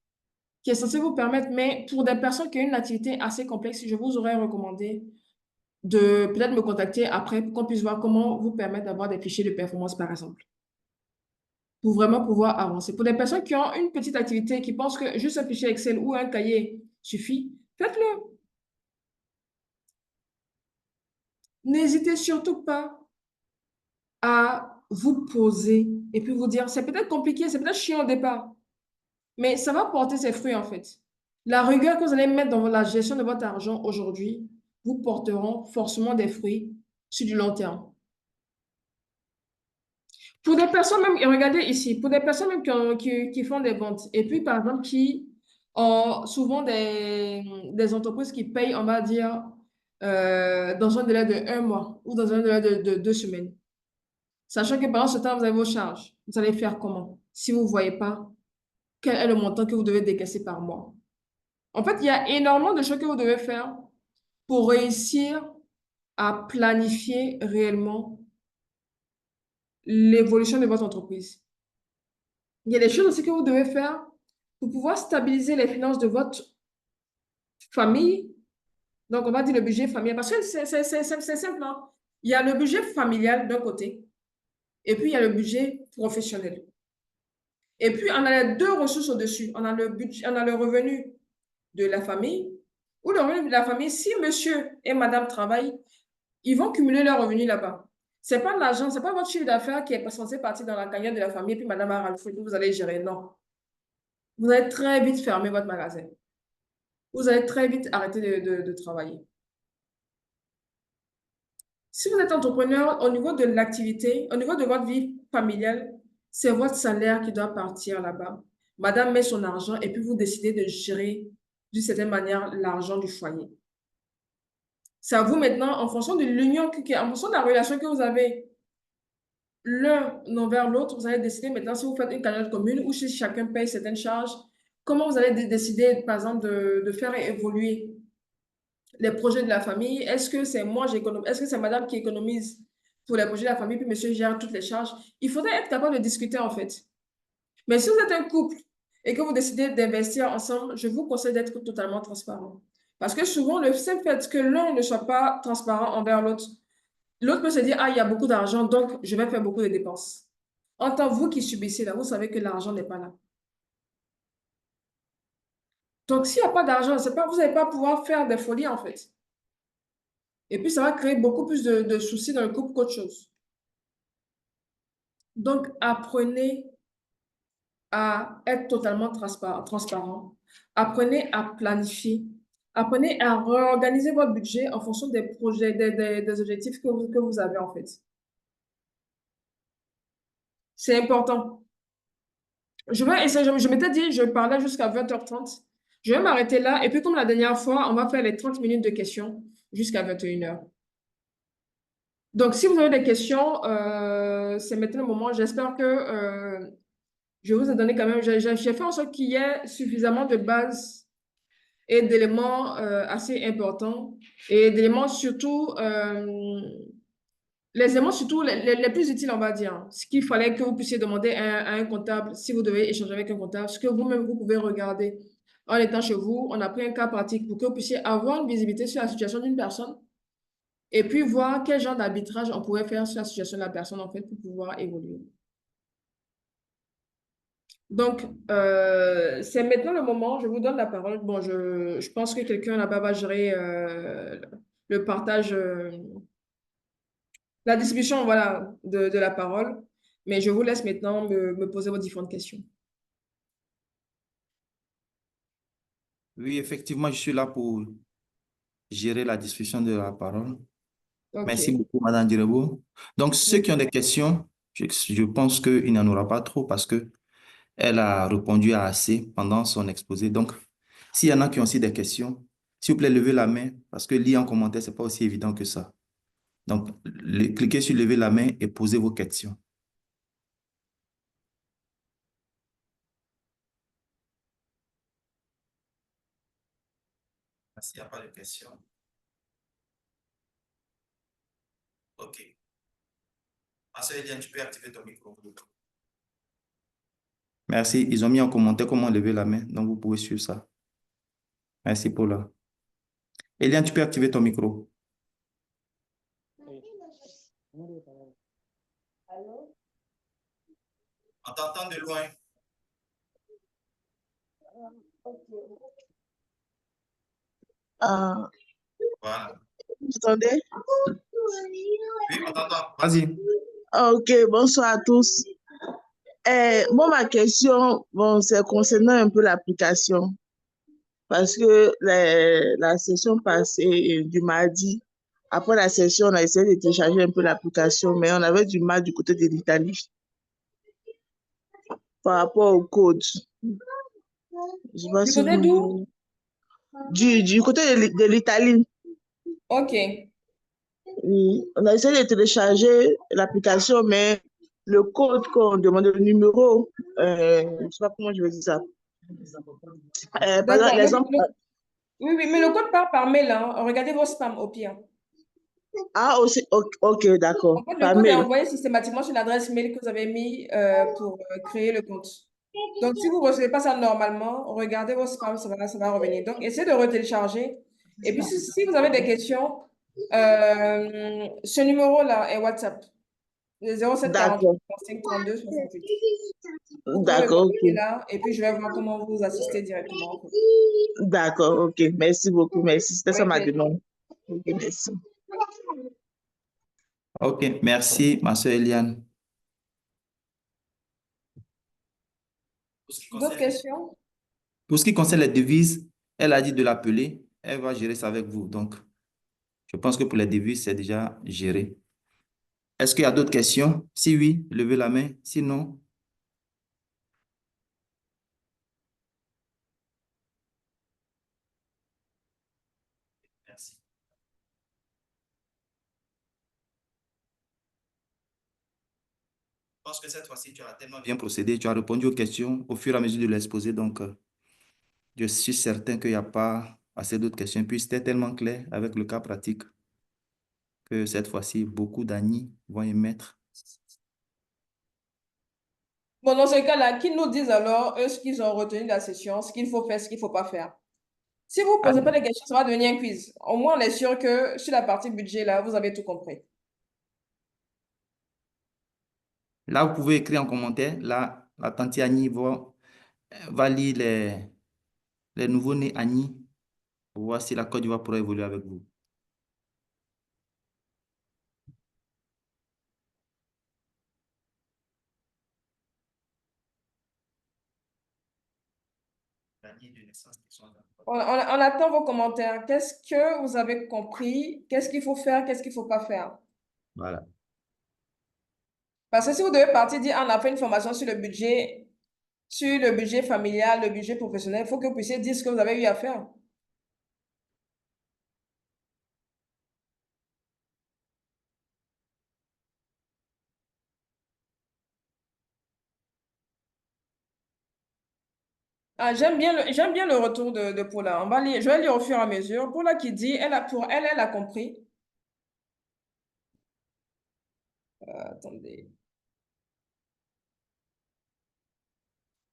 qui est censé vous permettre, mais pour des personnes qui ont une activité assez complexe, je vous aurais recommandé de peut-être me contacter après pour qu'on puisse voir comment vous permettre d'avoir des fichiers de performance, par exemple. pour vraiment pouvoir avancer. Pour des personnes qui ont une petite activité, qui pensent que juste un fichier Excel ou un cahier suffit, faites-le. N'hésitez surtout pas à vous poser et puis vous dire, c'est peut-être compliqué, c'est peut-être chiant au départ, mais ça va porter ses fruits en fait. La rigueur que vous allez mettre dans la gestion de votre argent aujourd'hui vous porteront forcément des fruits sur du long terme. Pour des personnes même, et regardez ici, pour des personnes même qui font des ventes, et puis par exemple qui ont souvent des entreprises qui payent, on va dire, dans un délai de 1 mois ou dans un délai de 2 semaines. Sachant que pendant ce temps, vous avez vos charges. Vous allez faire comment? Si vous ne voyez pas quel est le montant que vous devez décaisser par mois. En fait, il y a énormément de choses que vous devez faire pour réussir à planifier réellement l'évolution de votre entreprise. Il y a des choses aussi que vous devez faire pour pouvoir stabiliser les finances de votre famille. Donc, on va dire le budget familial, parce que c'est simple, hein. Il y a le budget familial d'un côté, et puis il y a le budget professionnel. Et puis, on a les deux ressources au-dessus. On a le budget, on a le revenu de la famille, ou le revenu de la famille. Si monsieur et madame travaillent, ils vont cumuler leurs revenus là-bas. C'est pas de l'argent, c'est pas votre chiffre d'affaires qui est censé partir dans la cagnotte de la famille, puis madame a rajouté, vous allez gérer. Non. Vous allez très vite fermer votre magasin. Vous allez très vite arrêter de travailler. Si vous êtes entrepreneur, au niveau de l'activité, au niveau de votre vie familiale, c'est votre salaire qui doit partir là-bas. Madame met son argent et puis vous décidez de gérer d'une certaine manière l'argent du foyer. C'est à vous maintenant, en fonction de l'union, en fonction de la relation que vous avez l'un envers l'autre, vous allez décider maintenant si vous faites une cagnotte commune ou si chacun paye certaines charges, comment vous allez décider, par exemple, de faire évoluer les projets de la famille. Est-ce que c'est moi j'économise, est-ce que c'est madame qui économise pour les projets de la famille, puis monsieur gère toutes les charges? Il faudrait être capable de discuter en fait. Mais si vous êtes un couple et que vous décidez d'investir ensemble, je vous conseille d'être totalement transparent. Parce que souvent, le simple fait que l'un ne soit pas transparent envers l'autre, l'autre peut se dire, ah, il y a beaucoup d'argent, donc je vais faire beaucoup de dépenses. En tant que vous qui subissez là, vous savez que l'argent n'est pas là. Donc, s'il n'y a pas d'argent, c'est pas, vous n'allez pas pouvoir faire des folies en fait. Et puis, ça va créer beaucoup plus de soucis dans le couple qu'autre chose. Donc, apprenez à être totalement transparent. Apprenez à planifier. Apprenez à réorganiser votre budget en fonction des projets, des objectifs que vous avez en fait. C'est important. Je vais essayer, je m'étais dit, je parlais jusqu'à 20h30. Je vais m'arrêter là. Et puis, comme la dernière fois, on va faire les 30 minutes de questions jusqu'à 21h. Donc, si vous avez des questions, c'est maintenant le moment. J'espère que je vous ai donné quand même, j'ai fait en sorte qu'il y ait suffisamment de bases et d'éléments assez importants et d'éléments surtout, les éléments surtout les plus utiles, on va dire. Ce qu'il fallait que vous puissiez demander à un comptable si vous devez échanger avec un comptable, ce que vous-même vous pouvez regarder en étant chez vous. On a pris un cas pratique pour que vous puissiez avoir une visibilité sur la situation d'une personne et puis voir quel genre d'arbitrage on pourrait faire sur la situation de la personne en fait pour pouvoir évoluer. Donc, c'est maintenant le moment, je vous donne la parole. Bon, je pense que quelqu'un là-bas va gérer le partage, la distribution, voilà, de la parole. Mais je vous laisse maintenant me poser vos différentes questions. Oui, effectivement, je suis là pour gérer la discussion de la parole. Merci OK. beaucoup, Madame Direbo. Donc, ceux qui ont des questions, je pense qu'il n'y en aura pas trop parce que elle a répondu à assez pendant son exposé. Donc, s'il y en a qui ont aussi des questions, s'il vous plaît, levez la main parce que lire en commentaire, ce n'est pas aussi évident que ça. Donc, cliquez sur lever la main et posez vos questions. S'il n'y a pas de questions. OK. Eliane, tu peux activer ton micro. Merci. Ils ont mis en commentaire comment lever la main, donc vous pouvez suivre ça. Merci, Paula. Eliane, tu peux activer ton micro. On t'entend de loin. Ah, Voilà. vous m'entendez? Oui, on t'entend. Vas-y. Ok, bonsoir à tous. Bon, ma question, bon, c'est concernant un peu l'application. Parce que la session passée, du mardi, après la session, on a essayé de télécharger un peu l'application, mais on avait du mal du côté de l'Italie par rapport au code. Je sais pas Du si côté d'où? vous... Du côté de l'Italie, Ok. oui, on a essayé de télécharger l'application, mais le code qu'on demande, le numéro, je ne sais pas comment je vais dire ça. Par exemple, D'accord. l'exemple... Oui, oui, mais le code part par mail, hein. Regardez vos spams au pire. Ah, aussi, ok, d'accord. En fait, le Par code est mail. envoyé systématiquement sur l'adresse mail que vous avez mis pour créer le compte. Donc, si vous ne recevez pas ça normalement, regardez vos spams, ça va revenir. Donc, essayez de retélécharger. Et puis, si vous avez des questions, ce numéro-là est WhatsApp. Le 07 43 D'accord, 35 32 68. Vous pouvez le d'accord, communiquer ok. là et puis je vais voir comment vous assister directement, en fait. D'accord, ok. Merci beaucoup, merci. C'était ça Avec ma plaisir. demande. Ok, merci. OK, merci, ma soeur Eliane. D'autres questions? Pour ce qui concerne les devises, elle a dit de l'appeler. Elle va gérer ça avec vous. Donc, je pense que pour les devises, c'est déjà géré. Est-ce qu'il y a d'autres questions? Si oui, levez la main. Sinon, merci. Je pense que cette fois-ci, tu as tellement bien procédé. Tu as répondu aux questions au fur et à mesure de l'exposé. Donc, je suis certain qu'il n'y a pas assez d'autres questions. Puis, c'était tellement clair avec le cas pratique que cette fois-ci, beaucoup d'amis vont y mettre. Bon, dans ce cas-là, qu'ils nous disent alors, eux, ce qu'ils ont retenu de la session, ce qu'il faut faire, ce qu'il ne faut pas faire. Si vous ne posez pas de questions, ça va devenir un quiz. Au moins, on est sûr que sur la partie budget, là, vous avez tout compris. Là, vous pouvez écrire en commentaire. Là, la tante Annie va lire les nouveaux-nés Annie pour voir si la Côte d'Ivoire pourra évoluer avec vous. On attend vos commentaires. Qu'est-ce que vous avez compris? Qu'est-ce qu'il faut faire? Qu'est-ce qu'il ne faut pas faire? Voilà. Parce que si vous devez partir dire, ah, on a fait une formation sur le budget familial, le budget professionnel, il faut que vous puissiez dire ce que vous avez eu à faire. Ah, j'aime bien le retour de Paula. Je vais lire au fur et à mesure. Paula qui dit, elle a compris. Attendez.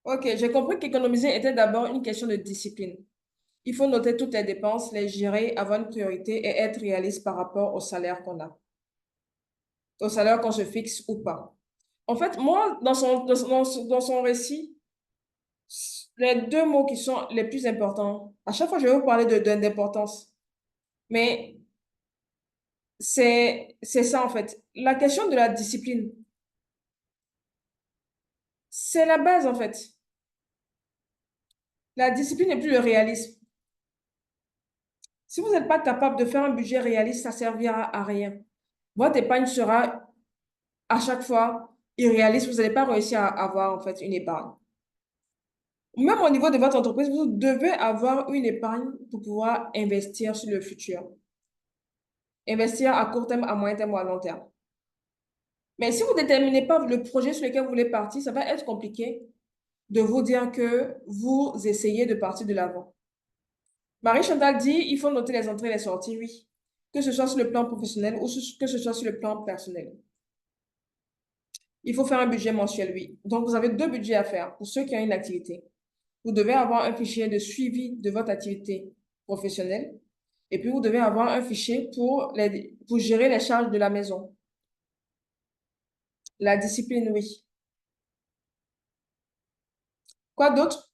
Ok, j'ai compris qu'économiser était d'abord une question de discipline. Il faut noter toutes les dépenses, les gérer, avoir une priorité et être réaliste par rapport au salaire qu'on a, au salaire qu'on se fixe ou pas. En fait, moi, dans son récit, les deux mots qui sont les plus importants, à chaque fois, je vais vous parler d'importance, mais c'est ça en fait. La question de la discipline, c'est la base en fait. La discipline n'est plus le réalisme. Si vous n'êtes pas capable de faire un budget réaliste, ça ne servira à rien. Votre épargne sera à chaque fois irréaliste. Vous n'allez pas réussir à avoir en fait une épargne. Même au niveau de votre entreprise, vous devez avoir une épargne pour pouvoir investir sur le futur. Investir à court terme, à moyen terme ou à long terme. Mais si vous ne déterminez pas le projet sur lequel vous voulez partir, ça va être compliqué de vous dire que vous essayez de partir de l'avant. Marie-Chantal dit, il faut noter les entrées et les sorties, oui. Que ce soit sur le plan professionnel ou que ce soit sur le plan personnel. Il faut faire un budget mensuel, oui. Donc, vous avez deux budgets à faire pour ceux qui ont une activité. Vous devez avoir un fichier de suivi de votre activité professionnelle et puis vous devez avoir un fichier pour gérer les charges de la maison. La discipline, oui. Quoi d'autre?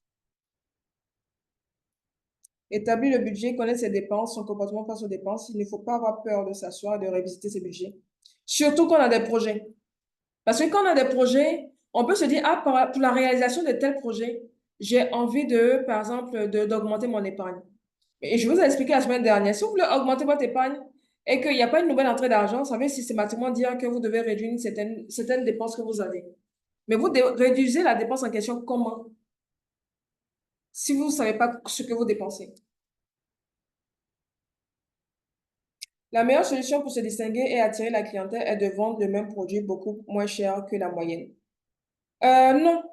Établir le budget, connaître ses dépenses, son comportement face aux dépenses. Il ne faut pas avoir peur de s'asseoir et de revisiter ses budgets. Surtout quand on a des projets. Parce que quand on a des projets, on peut se dire, ah, pour la réalisation de tel projet, j'ai envie de, par exemple, d'augmenter mon épargne. Et je vous ai expliqué la semaine dernière, si vous voulez augmenter votre épargne et qu'il n'y a pas une nouvelle entrée d'argent, ça veut systématiquement dire que vous devez réduire une certaine dépense que vous avez. Mais vous réduisez la dépense en question comment? Si vous ne savez pas ce que vous dépensez. La meilleure solution pour se distinguer et attirer la clientèle est de vendre le même produit beaucoup moins cher que la moyenne. Non,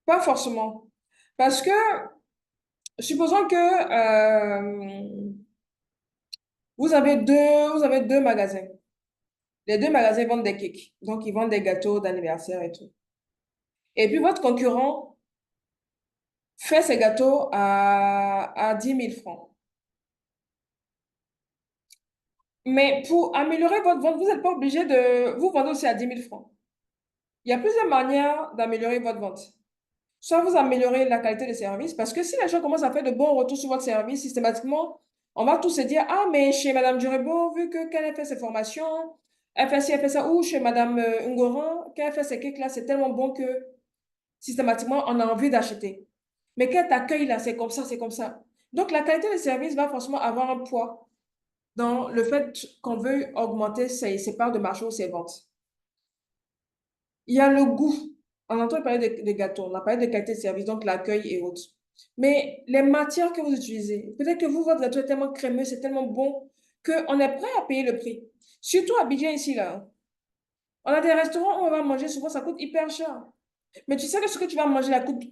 pas forcément. Parce que, supposons que vous avez deux magasins. Les deux magasins vendent des cakes. Donc, ils vendent des gâteaux d'anniversaire et tout. Et puis, votre concurrent fait ses gâteaux à 10 000 francs. Mais pour améliorer votre vente, vous n'êtes pas obligé de vous vendre aussi à 10 000 francs. Il y a plusieurs manières d'améliorer votre vente. Soit vous améliorez la qualité de service, parce que si les gens commencent à faire de bons retours sur votre service, systématiquement, on va tous se dire, ah, mais chez Madame Durebo, vu qu'elle a fait ses formations, elle fait ci, elle fait ça, ou chez Madame Ngoran, qu'elle a fait ces cakes-là, c'est tellement bon que systématiquement, on a envie d'acheter. Mais qu'elle t'accueille là, c'est comme ça, c'est comme ça. Donc, la qualité de service va forcément avoir un poids dans le fait qu'on veut augmenter ses parts de marché ou ses ventes. Il y a le goût. On entend parler de gâteaux, on a parlé de qualité de service, donc l'accueil et autres. Mais les matières que vous utilisez, peut-être que vous, votre gâteau est tellement crémeux, c'est tellement bon qu'on est prêt à payer le prix. Surtout à Abidjan ici, là. On a des restaurants où on va manger, souvent ça coûte hyper cher. Mais tu sais que ce que tu vas manger, là, coûte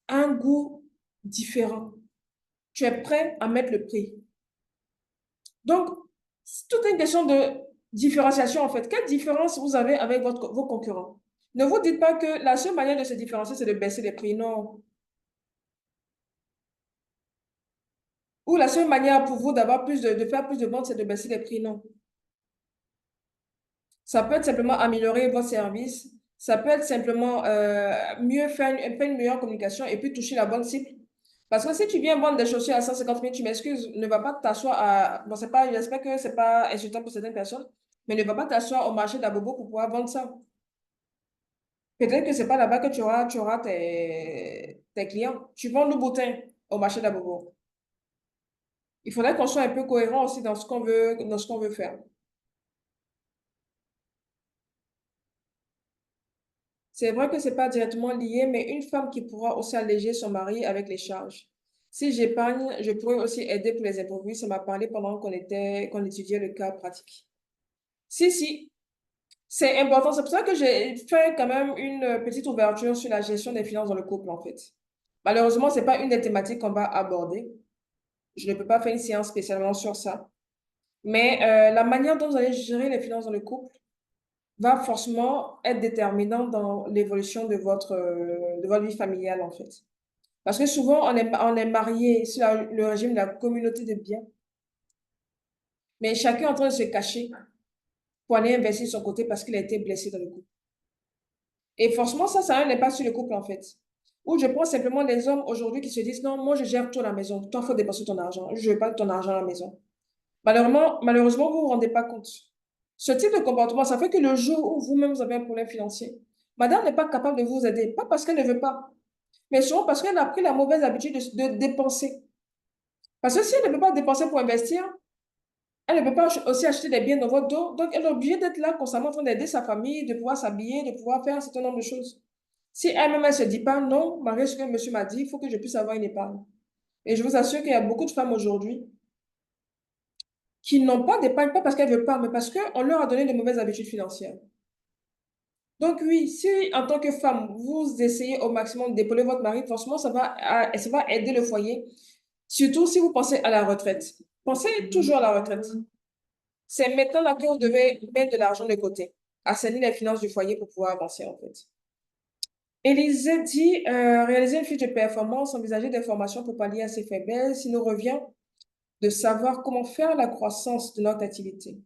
un goût différent. Tu es prêt à mettre le prix. Donc, c'est toute une question de différenciation, en fait. Quelle différence vous avez avec vos concurrents? Ne vous dites pas que la seule manière de se différencier, c'est de baisser les prix. Non. Ou la seule manière pour vous d'avoir de faire plus de ventes, c'est de baisser les prix. Non. Ça peut être simplement améliorer votre service. Ça peut être simplement mieux faire une meilleure communication et puis toucher la bonne cible. Parce que si tu viens vendre des chaussures à 150 000, tu m'excuses, ne va pas t'asseoir à... Bon, j'espère que c'est pas insultant pour certaines personnes, mais ne va pas t'asseoir au marché d'Abobo pour pouvoir vendre ça. Peut-être que c'est pas là-bas que tu auras tes clients. Tu vends le boutin au marché d'Abobo. Il faudrait qu'on soit un peu cohérent aussi dans ce qu'on veut faire. C'est vrai que c'est pas directement lié, mais une femme qui pourra aussi alléger son mari avec les charges. Si j'épargne, je pourrais aussi aider pour les imprévus. Ça m'a parlé pendant qu'on étudiait le cas pratique. Si, c'est important. C'est pour ça que j'ai fait quand même une petite ouverture sur la gestion des finances dans le couple, en fait. Malheureusement, c'est pas une des thématiques qu'on va aborder. Je ne peux pas faire une séance spécialement sur ça. Mais la manière dont vous allez gérer les finances dans le couple va forcément être déterminant dans l'évolution de votre vie familiale, en fait. Parce que souvent, on est marié sur le régime de la communauté de biens, mais chacun est en train de se cacher pour aller investir de son côté parce qu'il a été blessé dans le couple. Et forcément, ça a un impact sur le couple, en fait. Ou je prends simplement les hommes aujourd'hui qui se disent, non, moi, je gère tout à la maison. Toi, il faut dépenser ton argent. Je ne veux pas ton argent à la maison. Malheureusement, vous ne vous rendez pas compte. Ce type de comportement, ça fait que le jour où vous-même vous avez un problème financier, madame n'est pas capable de vous aider. Pas parce qu'elle ne veut pas, mais souvent parce qu'elle a pris la mauvaise habitude de dépenser. Parce que si elle ne peut pas dépenser pour investir, elle ne peut pas aussi acheter des biens dans votre dos. Donc, elle est obligée d'être là constamment en train d'aider sa famille, de pouvoir s'habiller, de pouvoir faire un certain nombre de choses. Si elle-même, elle ne se dit pas, non, Marie, ce que monsieur m'a dit, il faut que je puisse avoir une épargne. Et je vous assure qu'il y a beaucoup de femmes aujourd'hui qui n'ont pas d'épargne, pas parce qu'elles ne veulent pas, mais parce qu'on leur a donné de mauvaises habitudes financières. Donc oui, si en tant que femme, vous essayez au maximum d'épauler votre mari, forcément, ça va aider le foyer. Surtout si vous pensez à la retraite. Pensez toujours à la retraite. C'est maintenant là que vous devez mettre de l'argent de côté, assainir les finances du foyer pour pouvoir avancer en fait. Élisée dit, réaliser une fiche de performance, envisager des formations pour pallier à ses faiblesses. Il nous revient de savoir comment faire la croissance de notre activité.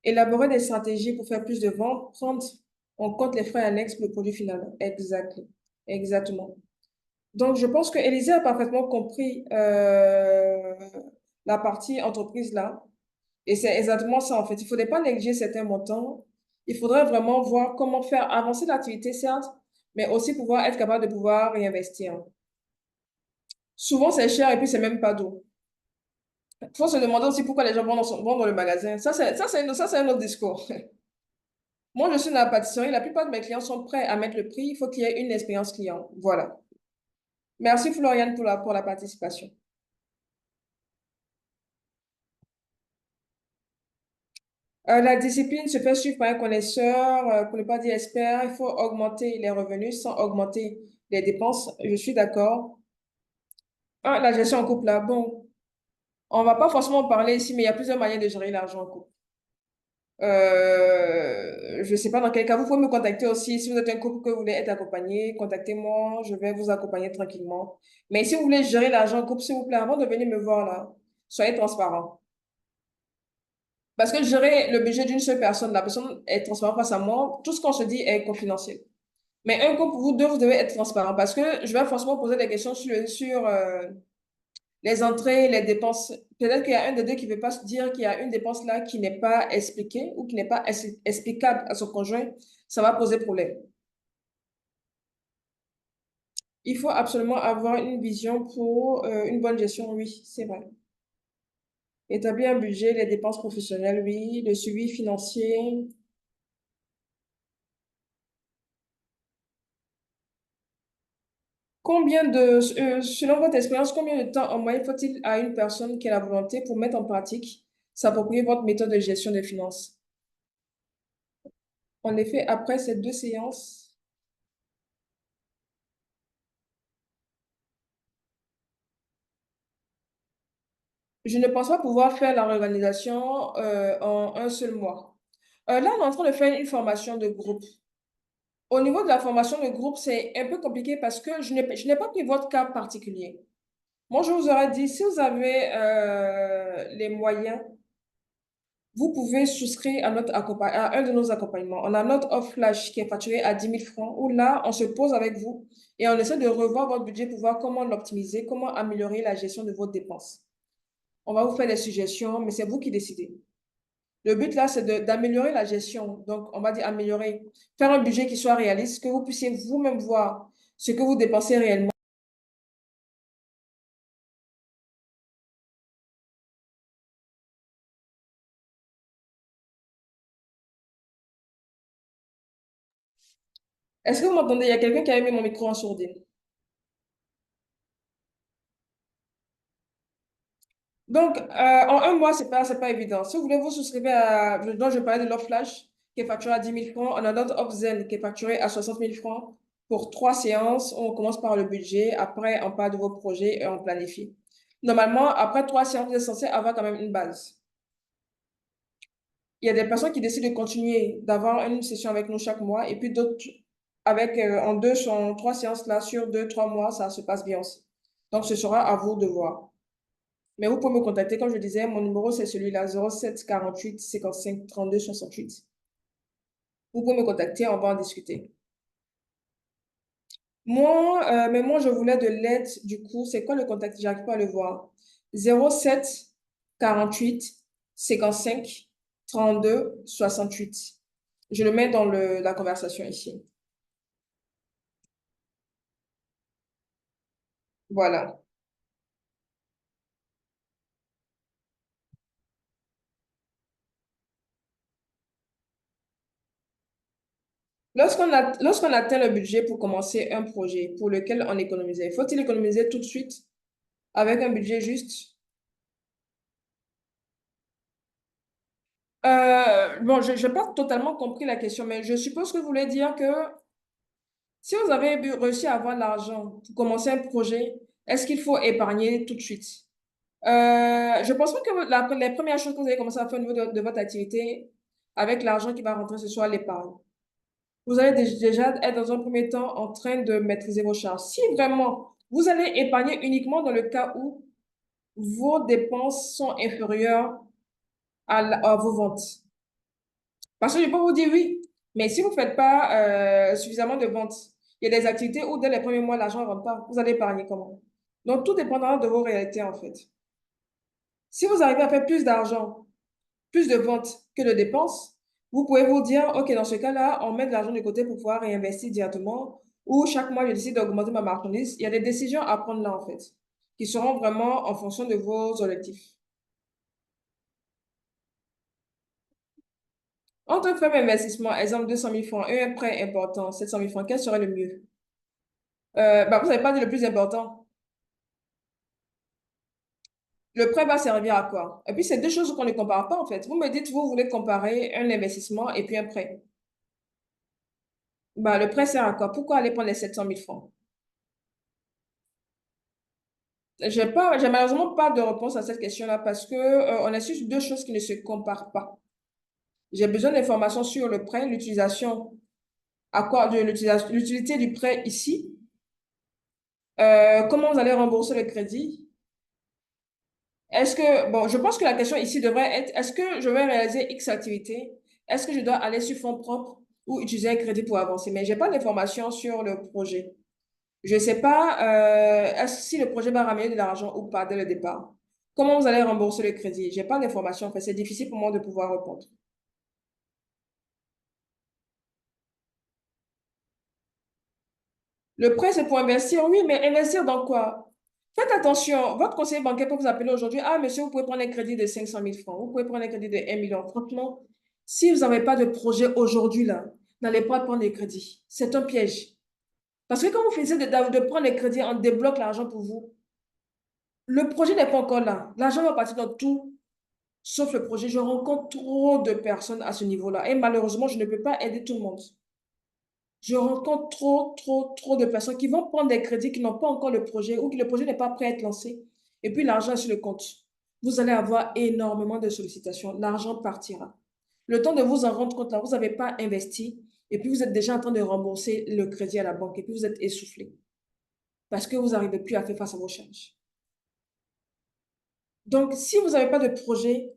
Élaborer des stratégies pour faire plus de ventes, prendre On compte les frais annexes pour le produit final. Exactement. Donc, je pense que Élisée a parfaitement compris la partie entreprise là. Et c'est exactement ça, en fait. Il ne faudrait pas négliger certains montants. Il faudrait vraiment voir comment faire avancer l'activité, certes, mais aussi pouvoir être capable de pouvoir réinvestir. Souvent, c'est cher et puis c'est même pas d'eau. Il faut se demander aussi pourquoi les gens vont dans le magasin. Ça, c'est un autre discours. Moi, je suis dans la pâtisserie. La plupart de mes clients sont prêts à mettre le prix. Il faut qu'il y ait une expérience client. Voilà. Merci, Floriane, pour la participation. La discipline se fait suivre par un connaisseur, pour ne pas dire expert. Il faut augmenter les revenus sans augmenter les dépenses. Je suis d'accord. La gestion en couple, là, bon, on va pas forcément parler ici, mais il y a plusieurs manières de gérer l'argent en couple. Je ne sais pas dans quel cas. Vous pouvez me contacter aussi. Si vous êtes un couple que vous voulez être accompagné, contactez-moi. Je vais vous accompagner tranquillement. Mais si vous voulez gérer l'argent en couple, s'il vous plaît, avant de venir me voir là, soyez transparent. Parce que gérer le budget d'une seule personne, la personne est transparente face à moi, tout ce qu'on se dit est confidentiel. Mais un couple, vous deux, vous devez être transparent parce que je vais forcément poser des questions sur les entrées, les dépenses. Peut-être qu'il y a un des deux qui ne veut pas se dire qu'il y a une dépense là qui n'est pas expliquée ou qui n'est pas explicable à son conjoint. Ça va poser problème. Il faut absolument avoir une vision pour une bonne gestion, oui, c'est vrai. Établir un budget, les dépenses professionnelles, oui, le suivi financier. Selon votre expérience, combien de temps en moyenne faut-il à une personne qui a la volonté pour mettre en pratique, s'approprier votre méthode de gestion des finances? En effet, après ces 2 séances, je ne pense pas pouvoir faire la réorganisation en un seul mois. Là, on est en train de faire une formation de groupe. Au niveau de la formation de groupe, c'est un peu compliqué parce que je n'ai pas pris votre cas particulier. Moi, je vous aurais dit, si vous avez les moyens, vous pouvez souscrire à un de nos accompagnements. On a notre offre flash qui est facturé à 10 000 francs, où là, on se pose avec vous et on essaie de revoir votre budget pour voir comment l'optimiser, comment améliorer la gestion de vos dépenses. On va vous faire des suggestions, mais c'est vous qui décidez. Le but là, c'est d'améliorer la gestion. Donc, on va dire améliorer, faire un budget qui soit réaliste, que vous puissiez vous-même voir ce que vous dépensez réellement. Est-ce que vous m'entendez? Il y a quelqu'un qui a mis mon micro en sourdine. Donc, en un mois, c'est pas évident. Si vous voulez vous souscrire donc je parlais de l'offre flash qui est facturé à 10 000 francs. On a notre offre Zen qui est facturé à 60 000 francs pour 3 séances. On commence par le budget. Après, on parle de vos projets et on planifie. Normalement, après 3 séances, vous êtes censé avoir quand même une base. Il y a des personnes qui décident de continuer d'avoir une session avec nous chaque mois et puis d'autres avec en 3 séances là sur 2, 3 mois, ça se passe bien aussi. Donc, ce sera à vous de voir. Mais vous pouvez me contacter, comme je disais, mon numéro c'est celui-là, 07 48 55 32 68. Vous pouvez me contacter, on va en discuter. Moi, je voulais de l'aide, du coup, c'est quoi le contact? J'arrive pas à le voir. 07 48 55 32 68. Je le mets dans la conversation ici. Voilà. Lorsqu'on atteint le budget pour commencer un projet pour lequel on économisait, faut-il économiser tout de suite avec un budget juste? Bon, je n'ai pas totalement compris la question, mais je suppose que vous voulez dire que si vous avez réussi à avoir l'argent pour commencer un projet, est-ce qu'il faut épargner tout de suite? Je pense pas que les premières choses que vous allez commencer à faire au niveau de votre activité avec l'argent qui va rentrer, ce soit l'épargne. Vous allez déjà être dans un premier temps en train de maîtriser vos charges. Si vraiment vous allez épargner uniquement dans le cas où vos dépenses sont inférieures à vos ventes. Parce que je peux vous dire oui, Mais si vous ne faites pas suffisamment de ventes, il y a des activités où dès les premiers mois, l'argent ne rentre pas. Vous allez épargner comment? Donc, tout dépendra de vos réalités, en fait. Si vous arrivez à faire plus d'argent, plus de ventes que de dépenses, vous pouvez vous dire, OK, dans ce cas-là, on met de l'argent de côté pour pouvoir réinvestir directement, ou chaque mois, je décide d'augmenter ma marchandise. Il y a des décisions à prendre là, en fait, qui seront vraiment en fonction de vos objectifs. Entre un faible investissement, exemple 200 000 francs, et un prêt important, 700 000 francs, quel serait le mieux? Vous n'avez pas dit le plus important. Le prêt va servir à quoi? Et puis, c'est deux choses qu'on ne compare pas, en fait. Vous me dites, vous voulez comparer un investissement et puis un prêt. Le prêt sert à quoi? Pourquoi aller prendre les 700 000 francs? J'ai malheureusement pas de réponse à cette question-là parce que, on a sur deux choses qui ne se comparent pas. J'ai besoin d'informations sur le prêt, l'utilisation, à quoi, de l'utilité du prêt ici, comment vous allez rembourser le crédit. Je pense que la question ici devrait être, est-ce que je vais réaliser X activité? Est-ce que je dois aller sur fonds propres ou utiliser un crédit pour avancer? Mais j'ai pas d'informations sur le projet. Je sais pas, si le projet va ramener de l'argent ou pas dès le départ. Comment vous allez rembourser le crédit? J'ai pas d'informations. En fait, c'est difficile pour moi de pouvoir répondre. Le prêt, c'est pour investir. Oui, mais investir dans quoi? Faites attention. Votre conseiller bancaire peut vous appeler aujourd'hui. Ah, monsieur, vous pouvez prendre un crédit de 500 000 francs. Vous pouvez prendre un crédit de 1 million. Franchement, si vous n'avez pas de projet aujourd'hui, là, n'allez pas prendre des crédits. C'est un piège. Parce que quand vous finissez de prendre les crédits, on débloque l'argent pour vous. Le projet n'est pas encore là. L'argent va partir dans tout, sauf le projet. Je rencontre trop de personnes à ce niveau-là. Et malheureusement, je ne peux pas aider tout le monde. Je rencontre trop de personnes qui vont prendre des crédits qui n'ont pas encore le projet ou que le projet n'est pas prêt à être lancé. Et puis l'argent est sur le compte. Vous allez avoir énormément de sollicitations. L'argent partira. Le temps de vous en rendre compte, là, vous n'avez pas investi et puis vous êtes déjà en train de rembourser le crédit à la banque et puis vous êtes essoufflé parce que vous n'arrivez plus à faire face à vos charges. Donc, si vous n'avez pas de projet,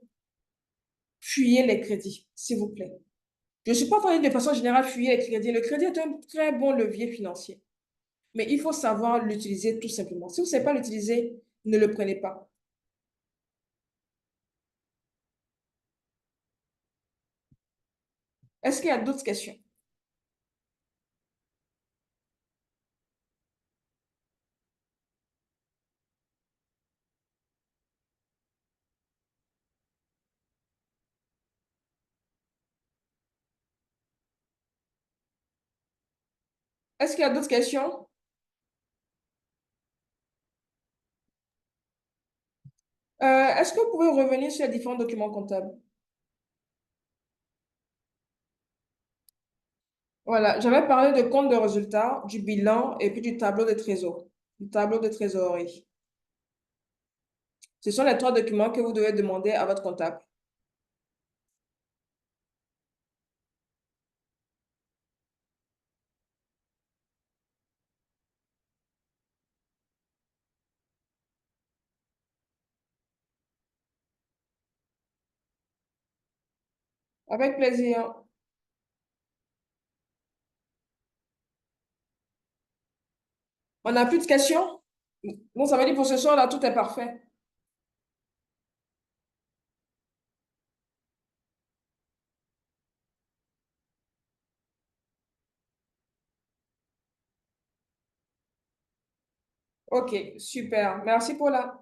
fuyez les crédits, s'il vous plaît. Je ne suis pas en train de façon générale fuir les crédits. Le crédit est un très bon levier financier. Mais il faut savoir l'utiliser tout simplement. Si vous ne savez pas l'utiliser, ne le prenez pas. Est-ce qu'il y a d'autres questions? Est-ce qu'il y a d'autres questions? Est-ce que vous pouvez revenir sur les différents documents comptables? Voilà, j'avais parlé de compte de résultat, du bilan et puis du tableau de trésor, du tableau de trésorerie. Ce sont les trois documents que vous devez demander à votre comptable. Avec plaisir. On n'a plus de questions? Bon, ça veut dire pour ce soir, là, tout est parfait. OK, super. Merci Paula.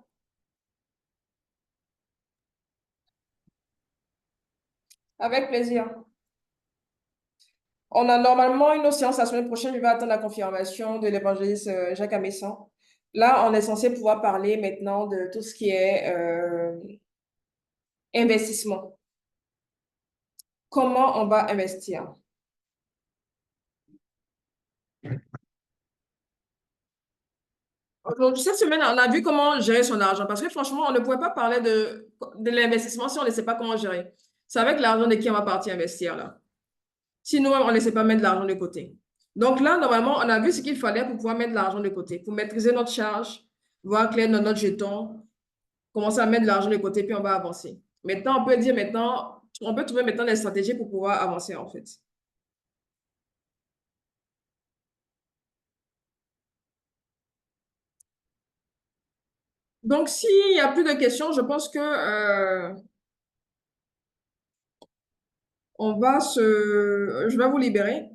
Avec plaisir. On a normalement une autre séance la semaine prochaine. Je vais attendre la confirmation de l'évangéliste Jacques Amessan. Là, on est censé pouvoir parler maintenant de tout ce qui est investissement. Comment on va investir? Donc, cette semaine, on a vu comment gérer son argent parce que franchement, on ne pouvait pas parler de l'investissement si on ne sait pas comment gérer. C'est avec l'argent de qui on va partir investir là. Si nous-mêmes, on ne sait pas mettre de l'argent de côté. Donc là, normalement, on a vu ce qu'il fallait pour pouvoir mettre de l'argent de côté, pour maîtriser notre charge, voir clair dans notre jeton, commencer à mettre de l'argent de côté, puis on va avancer. Maintenant, on peut dire maintenant, on peut trouver maintenant des stratégies pour pouvoir avancer en fait. Donc, s'il n'y a plus de questions, je pense que je vais vous libérer.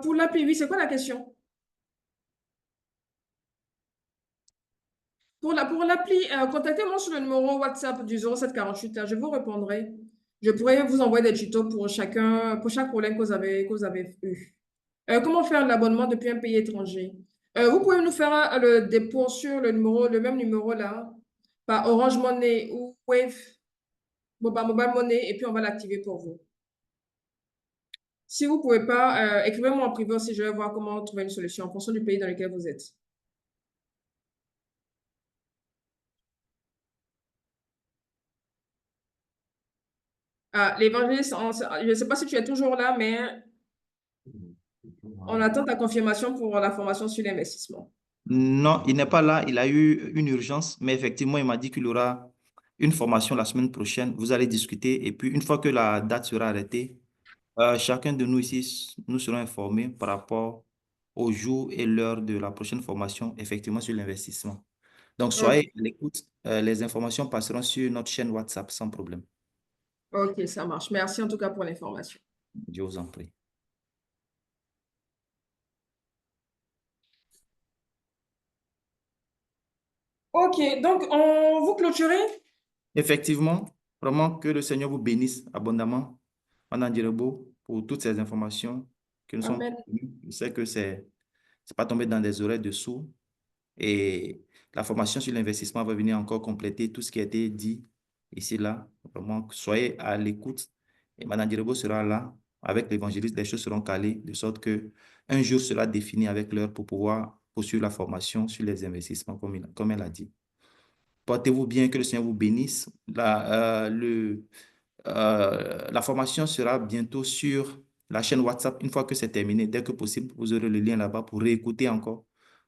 Pour l'appli, oui, c'est quoi la question? Pour l'appli, contactez-moi sur le numéro WhatsApp du 0748, là, je vous répondrai. Je pourrais vous envoyer des tutos pour chaque problème que vous avez eu. Comment faire l'abonnement depuis un pays étranger? Vous pouvez nous faire le dépôt sur le même numéro là, par Orange Money ou Wave, Mobile Money, et puis on va l'activer pour vous. Si vous ne pouvez pas, écrivez-moi en privé aussi, je vais voir comment trouver une solution en fonction du pays dans lequel vous êtes. L'évangéliste, je ne sais pas si tu es toujours là, mais on attend ta confirmation pour la formation sur l'investissement. Non, il n'est pas là. Il a eu une urgence, mais effectivement, il m'a dit qu'il aura une formation la semaine prochaine. Vous allez discuter et puis une fois que la date sera arrêtée, chacun de nous ici, nous serons informés par rapport au jour et l'heure de la prochaine formation, effectivement, sur l'investissement. Donc, Ok, soyez à l'écoute. Les informations passeront sur notre chaîne WhatsApp sans problème. ok, ça marche. Merci en tout cas pour l'information. Je vous en prie. Ok, donc on vous clôturez? Effectivement, vraiment que le Seigneur vous bénisse abondamment, Madame Djerebo, pour toutes ces informations qui nous sont Amen. connues. Je sais que c'est pas tombé dans des oreilles de sourds. Et la formation sur l'investissement va venir encore compléter tout ce qui a été dit ici, là. Vraiment, soyez à l'écoute. Et Madame Djerebo sera là avec l'évangéliste. Les choses seront calées de sorte que un jour sera défini avec l'heure pour pouvoir poursuivre la formation sur les investissements, comme elle a dit. Portez-vous bien, que le Seigneur vous bénisse. La formation sera bientôt sur la chaîne WhatsApp. Une fois que c'est terminé, dès que possible, vous aurez le lien là-bas pour réécouter encore,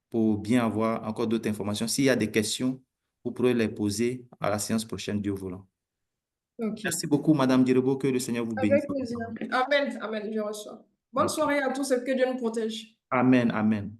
pour bien avoir encore d'autres informations. S'il y a des questions, vous pourrez les poser à la séance prochaine, Dieu voulant. Ok, Merci beaucoup, Madame Djerebo, que le Seigneur vous bénisse. avec plaisir. Amen, amen, je reçois. Bonne soirée à tous et que Dieu nous protège. Amen, amen.